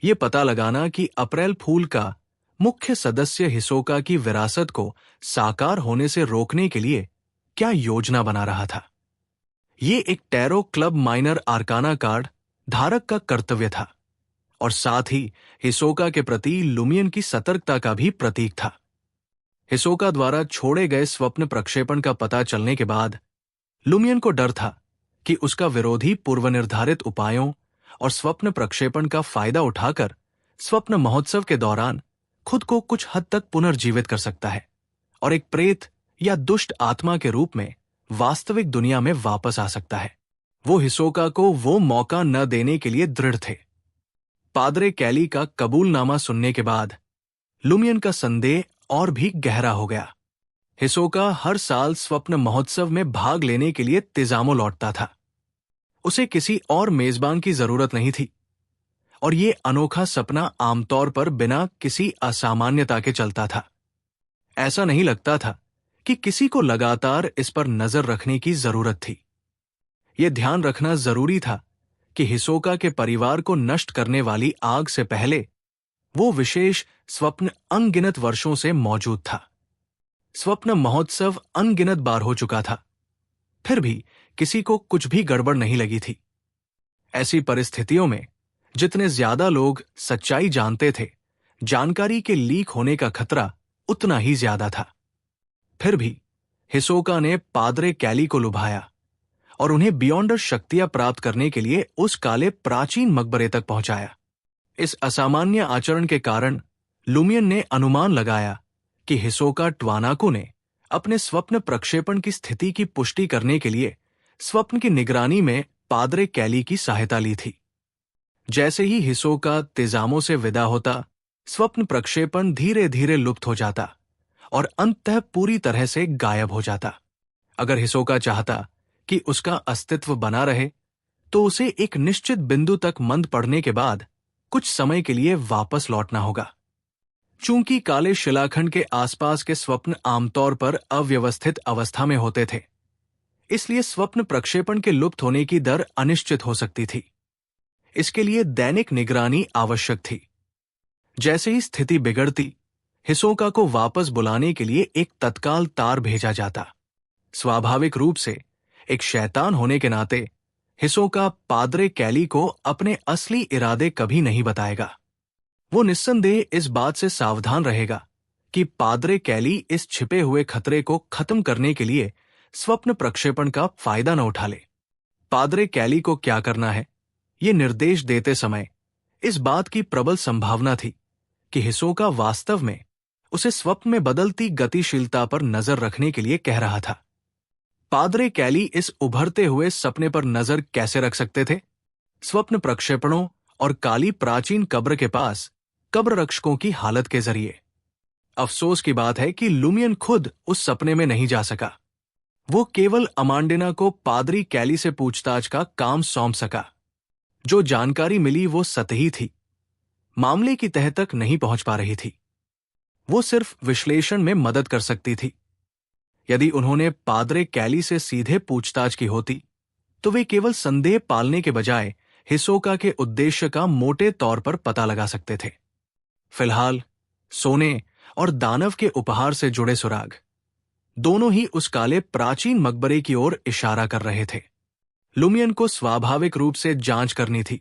ये पता लगाना कि अप्रैल फूल का मुख्य सदस्य हिसोका की विरासत को साकार होने से रोकने के लिए क्या योजना बना रहा था। ये एक टैरो क्लब माइनर आर्काना कार्ड धारक का कर्तव्य था और साथ ही हिसोका के प्रति लुमियन की सतर्कता का भी प्रतीक था। हिसोका द्वारा छोड़े गए स्वप्न प्रक्षेपण का पता चलने के बाद लुमियन को डर था कि उसका विरोधी पूर्वनिर्धारित उपायों और स्वप्न प्रक्षेपण का फायदा उठाकर स्वप्न महोत्सव के दौरान खुद को कुछ हद तक पुनर्जीवित कर सकता है और एक प्रेत या दुष्ट आत्मा के रूप में वास्तविक दुनिया में वापस आ सकता है। वो हिसोका को वो मौका न देने के लिए दृढ़ थे। पादरे कैली का कबूलनामा सुनने के बाद लुमियन का संदेह और भी गहरा हो गया। हिसोका हर साल स्वप्न महोत्सव में भाग लेने के लिए तिजामो लौटता था। उसे किसी और मेजबान की जरूरत नहीं थी और ये अनोखा सपना आमतौर पर बिना किसी असामान्यता के चलता था। ऐसा नहीं लगता था कि किसी को लगातार इस पर नजर रखने की जरूरत थी। यह ध्यान रखना जरूरी था कि हिसोका के परिवार को नष्ट करने वाली आग से पहले वो विशेष स्वप्न अनगिनत वर्षों से मौजूद था। स्वप्न महोत्सव अनगिनत बार हो चुका था, फिर भी किसी को कुछ भी गड़बड़ नहीं लगी थी। ऐसी परिस्थितियों में जितने ज्यादा लोग सच्चाई जानते थे, जानकारी के लीक होने का खतरा उतना ही ज्यादा था। फिर भी हिसोका ने पादरे कैली को लुभाया और उन्हें बियॉन्डर शक्तियां प्राप्त करने के लिए उस काले प्राचीन मकबरे तक पहुंचाया। इस असामान्य आचरण के कारण लुमियन ने अनुमान लगाया कि हिसोका ट्वानाको ने अपने स्वप्न प्रक्षेपण की स्थिति की पुष्टि करने के लिए स्वप्न की निगरानी में पादरे कैली की सहायता ली थी। जैसे ही हिसोका तिजामो से विदा होता, स्वप्न प्रक्षेपण धीरे धीरे लुप्त हो जाता और अंततः पूरी तरह से गायब हो जाता। अगर हिसोका चाहता कि उसका अस्तित्व बना रहे, तो उसे एक निश्चित बिंदु तक मंद पड़ने के बाद कुछ समय के लिए वापस लौटना होगा। चूंकि काले शिलाखंड के आसपास के स्वप्न आमतौर पर अव्यवस्थित अवस्था में होते थे, इसलिए स्वप्न प्रक्षेपण के लुप्त होने की दर अनिश्चित हो सकती थी। इसके लिए दैनिक निगरानी आवश्यक थी। जैसे ही स्थिति बिगड़ती, हिसोका को वापस बुलाने के लिए एक तत्काल तार भेजा जाता। स्वाभाविक रूप से एक शैतान होने के नाते हिसोका पादरे कैली को अपने असली इरादे कभी नहीं बताएगा। वो निस्संदेह इस बात से सावधान रहेगा कि पादरे कैली इस छिपे हुए खतरे को खत्म करने के लिए स्वप्न प्रक्षेपण का फायदा न उठा ले। पादरे कैली को क्या करना है, ये निर्देश देते समय इस बात की प्रबल संभावना थी कि हिसोका वास्तव में उसे स्वप्न में बदलती गतिशीलता पर नजर रखने के लिए कह रहा था। पादरे कैली इस उभरते हुए सपने पर नजर कैसे रख सकते थे? स्वप्न प्रक्षेपणों और काली प्राचीन कब्र के पास कब्र रक्षकों की हालत के जरिए। अफसोस की बात है कि लुमियन खुद उस सपने में नहीं जा सका। वो केवल अमांडिना को पादरी कैली से पूछताछ का काम सौंप सका। जो जानकारी मिली वो सतही थी, मामले की तह तक नहीं पहुंच पा रही थी। वो सिर्फ विश्लेषण में मदद कर सकती थी। यदि उन्होंने पादरे कैली से सीधे पूछताछ की होती, तो वे केवल संदेह पालने के बजाय हिसोका के उद्देश्य का मोटे तौर पर पता लगा सकते थे। फिलहाल सोने और दानव के उपहार से जुड़े सुराग दोनों ही उस काले प्राचीन मकबरे की ओर इशारा कर रहे थे। लुमियन को स्वाभाविक रूप से जांच करनी थी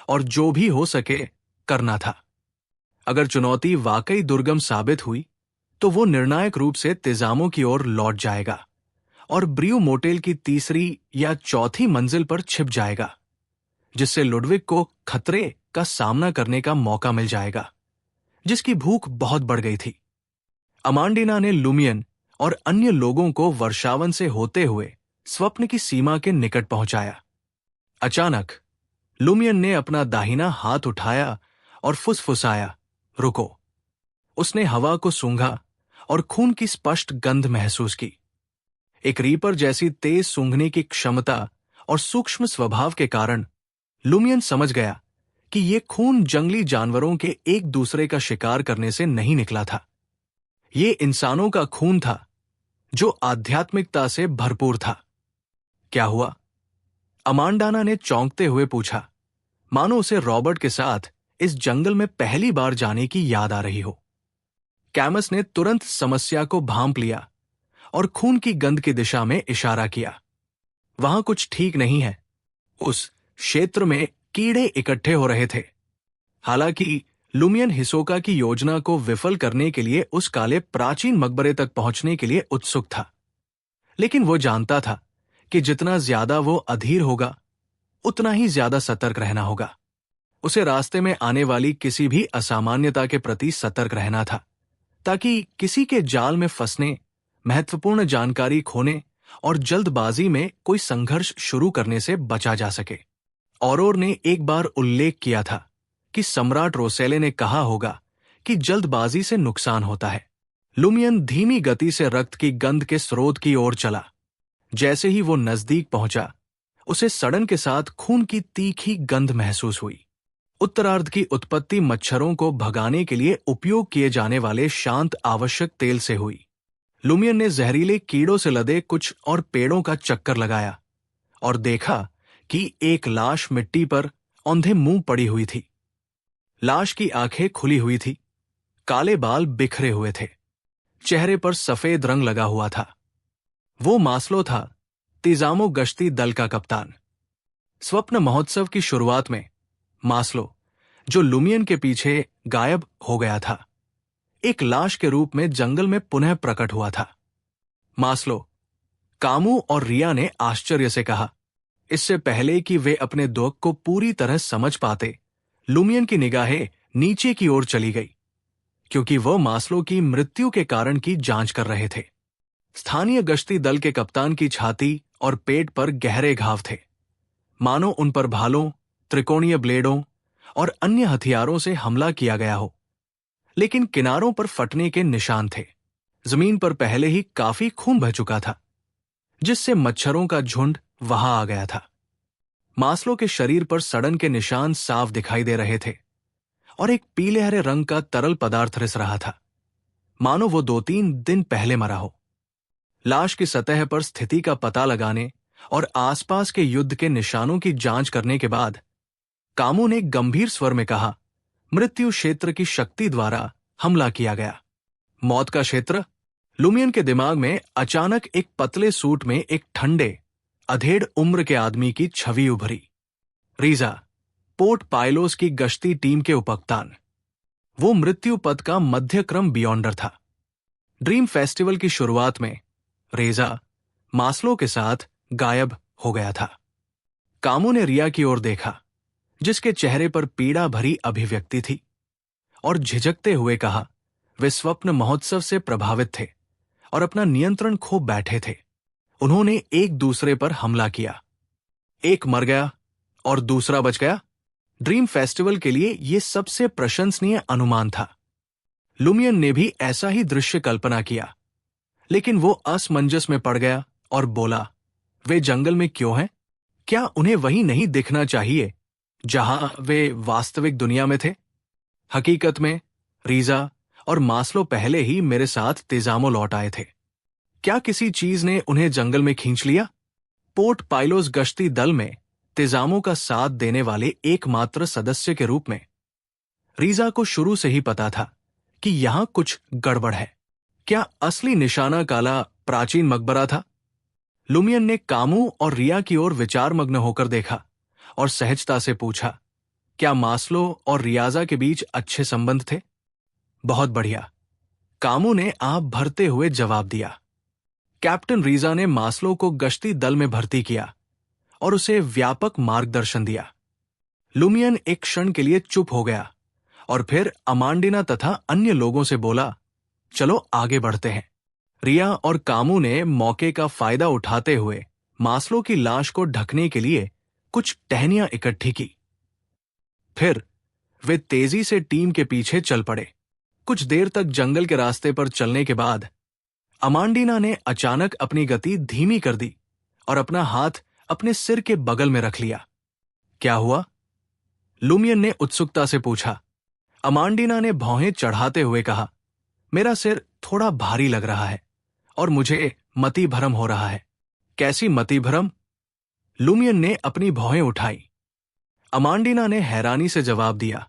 और जो भी हो सके करना था। अगर चुनौती वाकई दुर्गम साबित हुई, तो वो निर्णायक रूप से तिजामो की ओर लौट जाएगा और ब्रियो मोटेल की तीसरी या चौथी मंजिल पर छिप जाएगा, जिससे लुडविग को खतरे का सामना करने का मौका मिल जाएगा, जिसकी भूख बहुत बढ़ गई थी। अमांडिना ने लुमियन और अन्य लोगों को वर्षावन से होते हुए स्वप्न की सीमा के निकट पहुंचाया। अचानक लुमियन ने अपना दाहिना हाथ उठाया और फुसफुसाया, रुको। उसने हवा को सूंघा और खून की स्पष्ट गंध महसूस की। एक रीपर जैसी तेज सूंघने की क्षमता और सूक्ष्म स्वभाव के कारण लुमियन समझ गया कि ये खून जंगली जानवरों के एक दूसरे का शिकार करने से नहीं निकला था। ये इंसानों का खून था, जो आध्यात्मिकता से भरपूर था। क्या हुआ? अमांडाना ने चौंकते हुए पूछा, मानो उसे रॉबर्ट के साथ इस जंगल में पहली बार जाने की याद आ रही हो। कैमस ने तुरंत समस्या को भांप लिया और खून की गंध की दिशा में इशारा किया। वहां कुछ ठीक नहीं है। उस क्षेत्र में कीड़े इकट्ठे हो रहे थे। हालांकि लुमियन हिसोका की योजना को विफल करने के लिए उस काले प्राचीन मकबरे तक पहुंचने के लिए उत्सुक था, लेकिन वो जानता था कि जितना ज्यादा वो अधीर होगा, उतना ही ज्यादा सतर्क रहना होगा। उसे रास्ते में आने वाली किसी भी असामान्यता के प्रति सतर्क रहना था, ताकि किसी के जाल में फंसने, महत्वपूर्ण जानकारी खोने और जल्दबाजी में कोई संघर्ष शुरू करने से बचा जा सके। औरोर ने एक बार उल्लेख किया था कि सम्राट रोसेले ने कहा होगा कि जल्दबाजी से नुकसान होता है। लुमियन धीमी गति से रक्त की गंध के स्रोत की ओर चला। जैसे ही वो नजदीक पहुंचा, उसे सड़न के साथ खून की तीखी गंध महसूस हुई। उत्तरार्ध की उत्पत्ति मच्छरों को भगाने के लिए उपयोग किए जाने वाले शांत आवश्यक तेल से हुई। लुमियन ने जहरीले कीड़ों से लदे कुछ और पेड़ों का चक्कर लगाया और देखा कि एक लाश मिट्टी पर औंधे मुंह पड़ी हुई थी। लाश की आंखें खुली हुई थी, काले बाल बिखरे हुए थे, चेहरे पर सफेद रंग लगा हुआ था। वो मास्लो था, तिजामो गश्ती दल का कप्तान। स्वप्न महोत्सव की शुरुआत में मास्लो, जो लुमियन के पीछे गायब हो गया था, एक लाश के रूप में जंगल में पुनः प्रकट हुआ था। मास्लो, कामू और रिया ने आश्चर्य से कहा। इससे पहले कि वे अपने दुख को पूरी तरह समझ पाते, लुमियन की निगाहें नीचे की ओर चली गई, क्योंकि वह मास्लो की मृत्यु के कारण की जांच कर रहे थे। स्थानीय गश्ती दल के कप्तान की छाती और पेट पर गहरे घाव थे, मानो उन पर भालों, त्रिकोणीय ब्लेडों और अन्य हथियारों से हमला किया गया हो। लेकिन किनारों पर फटने के निशान थे। जमीन पर पहले ही काफी खून बह चुका था, जिससे मच्छरों का झुंड वहां आ गया था। मास्लो के शरीर पर सड़न के निशान साफ दिखाई दे रहे थे और एक पीले हरे रंग का तरल पदार्थ रिस रहा था, मानो वो 2-3 दिन पहले मरा हो। लाश की सतह पर स्थिति का पता लगाने और आसपास के युद्ध के निशानों की जांच करने के बाद कामू ने गंभीर स्वर में कहा, मृत्यु क्षेत्र की शक्ति द्वारा हमला किया गया। मौत का क्षेत्र? लुमियन के दिमाग में अचानक एक पतले सूट में एक ठंडे, अधेड़ उम्र के आदमी की छवि उभरी। रीजा, पोर्ट पाइलोस की गश्ती टीम के उपकप्तान। वो मृत्यु पथ का मध्यक्रम बियॉन्डर था। ड्रीम फेस्टिवल की शुरुआत में रेजा मास्लो के साथ गायब हो गया था। कामू ने रिया की ओर देखा, जिसके चेहरे पर पीड़ा भरी अभिव्यक्ति थी, और झिझकते हुए कहा, वे स्वप्न महोत्सव से प्रभावित थे और अपना नियंत्रण खो बैठे थे। उन्होंने एक दूसरे पर हमला किया। एक मर गया और दूसरा बच गया। ड्रीम फेस्टिवल के लिए यह सबसे प्रशंसनीय अनुमान था। लुमियन ने भी ऐसा ही दृश्य कल्पना किया, लेकिन वो असमंजस में पड़ गया और बोला, वे जंगल में क्यों हैं? क्या उन्हें वही नहीं दिखना चाहिए जहां वे वास्तविक दुनिया में थे? हकीकत में रीजा और मास्लो पहले ही मेरे साथ तिजामो लौट आए थे। क्या किसी चीज ने उन्हें जंगल में खींच लिया? पोर्ट पाइलोस गश्ती दल में तिजामो का साथ देने वाले एकमात्र सदस्य के रूप में रीजा को शुरू से ही पता था कि यहां कुछ गड़बड़ है। क्या असली निशाना काला प्राचीन मकबरा था? लुमियन ने कामू और रिया की ओर विचारमग्न होकर देखा और सहजता से पूछा, क्या मास्लो और रियाजा के बीच अच्छे संबंध थे? बहुत बढ़िया, कामू ने आप भरते हुए जवाब दिया। कैप्टन रीजा ने मास्लो को गश्ती दल में भर्ती किया और उसे व्यापक मार्गदर्शन दिया। लुमियन एक क्षण के लिए चुप हो गया और फिर अमांडिना तथा अन्य लोगों से बोला, चलो आगे बढ़ते हैं। रिया और कामू ने मौके का फायदा उठाते हुए मास्लो की लाश को ढकने के लिए कुछ टहनियां इकट्ठी की। फिर वे तेजी से टीम के पीछे चल पड़े। कुछ देर तक जंगल के रास्ते पर चलने के बाद अमांडिना ने अचानक अपनी गति धीमी कर दी और अपना हाथ अपने सिर के बगल में रख लिया। क्या हुआ? लुमियन ने उत्सुकता से पूछा। अमांडिना ने भौहें चढ़ाते हुए कहा, मेरा सिर थोड़ा भारी लग रहा है और मुझे मति भ्रम हो रहा है। कैसी मति भ्रम? लुमियन ने अपनी भौहें उठाई। अमांडिना ने हैरानी से जवाब दिया,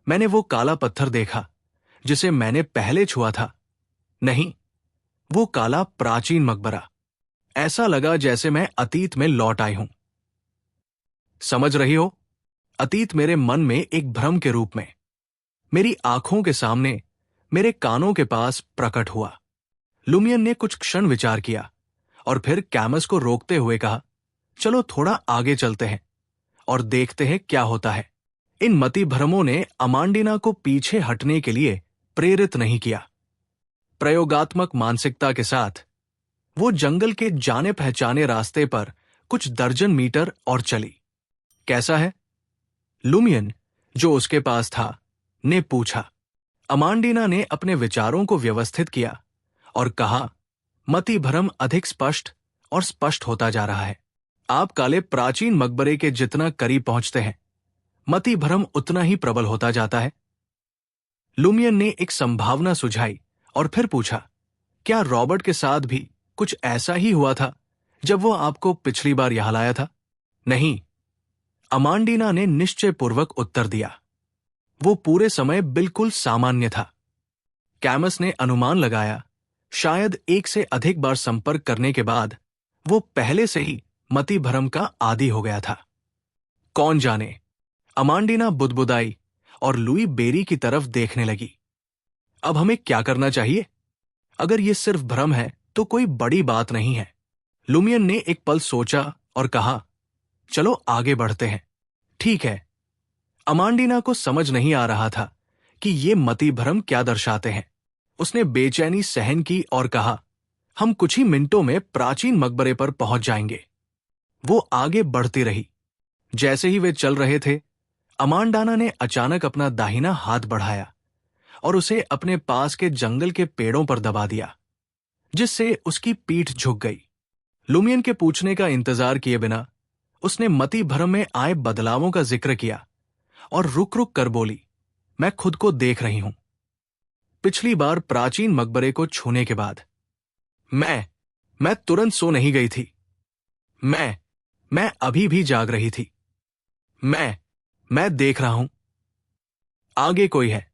मैंने वो काला पत्थर देखा जिसे मैंने पहले छुआ था। नहीं, वो काला प्राचीन मकबरा। ऐसा लगा जैसे मैं अतीत में लौट आई हूं। समझ रही हो, अतीत मेरे मन में एक भ्रम के रूप में मेरी आंखों के सामने, मेरे कानों के पास प्रकट हुआ। लुमियन ने कुछ क्षण विचार किया और फिर कैमस को रोकते हुए कहा, चलो थोड़ा आगे चलते हैं और देखते हैं क्या होता है। इन मति भ्रमों ने अमांडिना को पीछे हटने के लिए प्रेरित नहीं किया। प्रयोगात्मक मानसिकता के साथ वो जंगल के जाने पहचाने रास्ते पर कुछ दर्जन मीटर और चली। कैसा है? लुमियन, जो उसके पास था, ने पूछा। अमांडिना ने अपने विचारों को व्यवस्थित किया और कहा, मति भ्रम अधिक स्पष्ट और स्पष्ट होता जा रहा है। आप काले प्राचीन मकबरे के जितना करीब पहुंचते हैं, मति भ्रम उतना ही प्रबल होता जाता है। लुमियन ने एक संभावना सुझाई और फिर पूछा, क्या रॉबर्ट के साथ भी कुछ ऐसा ही हुआ था जब वो आपको पिछली बार यहां लाया था? नहीं, अमांडिना ने निश्चयपूर्वक उत्तर दिया। वो पूरे समय बिल्कुल सामान्य था। कैमस ने अनुमान लगाया, शायद एक से अधिक बार संपर्क करने के बाद वो पहले से ही मति भ्रम का आदी हो गया था। कौन जाने, अमांडिना बुदबुदाई और लुई बेरी की तरफ देखने लगी। अब हमें क्या करना चाहिए? अगर ये सिर्फ भ्रम है तो कोई बड़ी बात नहीं है। लुमियन ने एक पल सोचा और कहा, चलो आगे बढ़ते हैं। ठीक है। अमांडिना को समझ नहीं आ रहा था कि ये मति भ्रम क्या दर्शाते हैं। उसने बेचैनी सहन की और कहा, हम कुछ ही मिनटों में प्राचीन मकबरे पर पहुंच जाएंगे। वो आगे बढ़ती रही। जैसे ही वे चल रहे थे, अमांडाना ने अचानक अपना दाहिना हाथ बढ़ाया और उसे अपने पास के जंगल के पेड़ों पर दबा दिया, जिससे उसकी पीठ झुक गई। लुमियन के पूछने का इंतजार किए बिना उसने मति भ्रम में आए बदलावों का जिक्र किया और रुक रुक कर बोली, मैं खुद को देख रही हूं। पिछली बार प्राचीन मकबरे को छूने के बाद मैं तुरंत सो नहीं गई थी। मैं अभी भी जाग रही थी। मैं देख रहा हूं। आगे कोई है।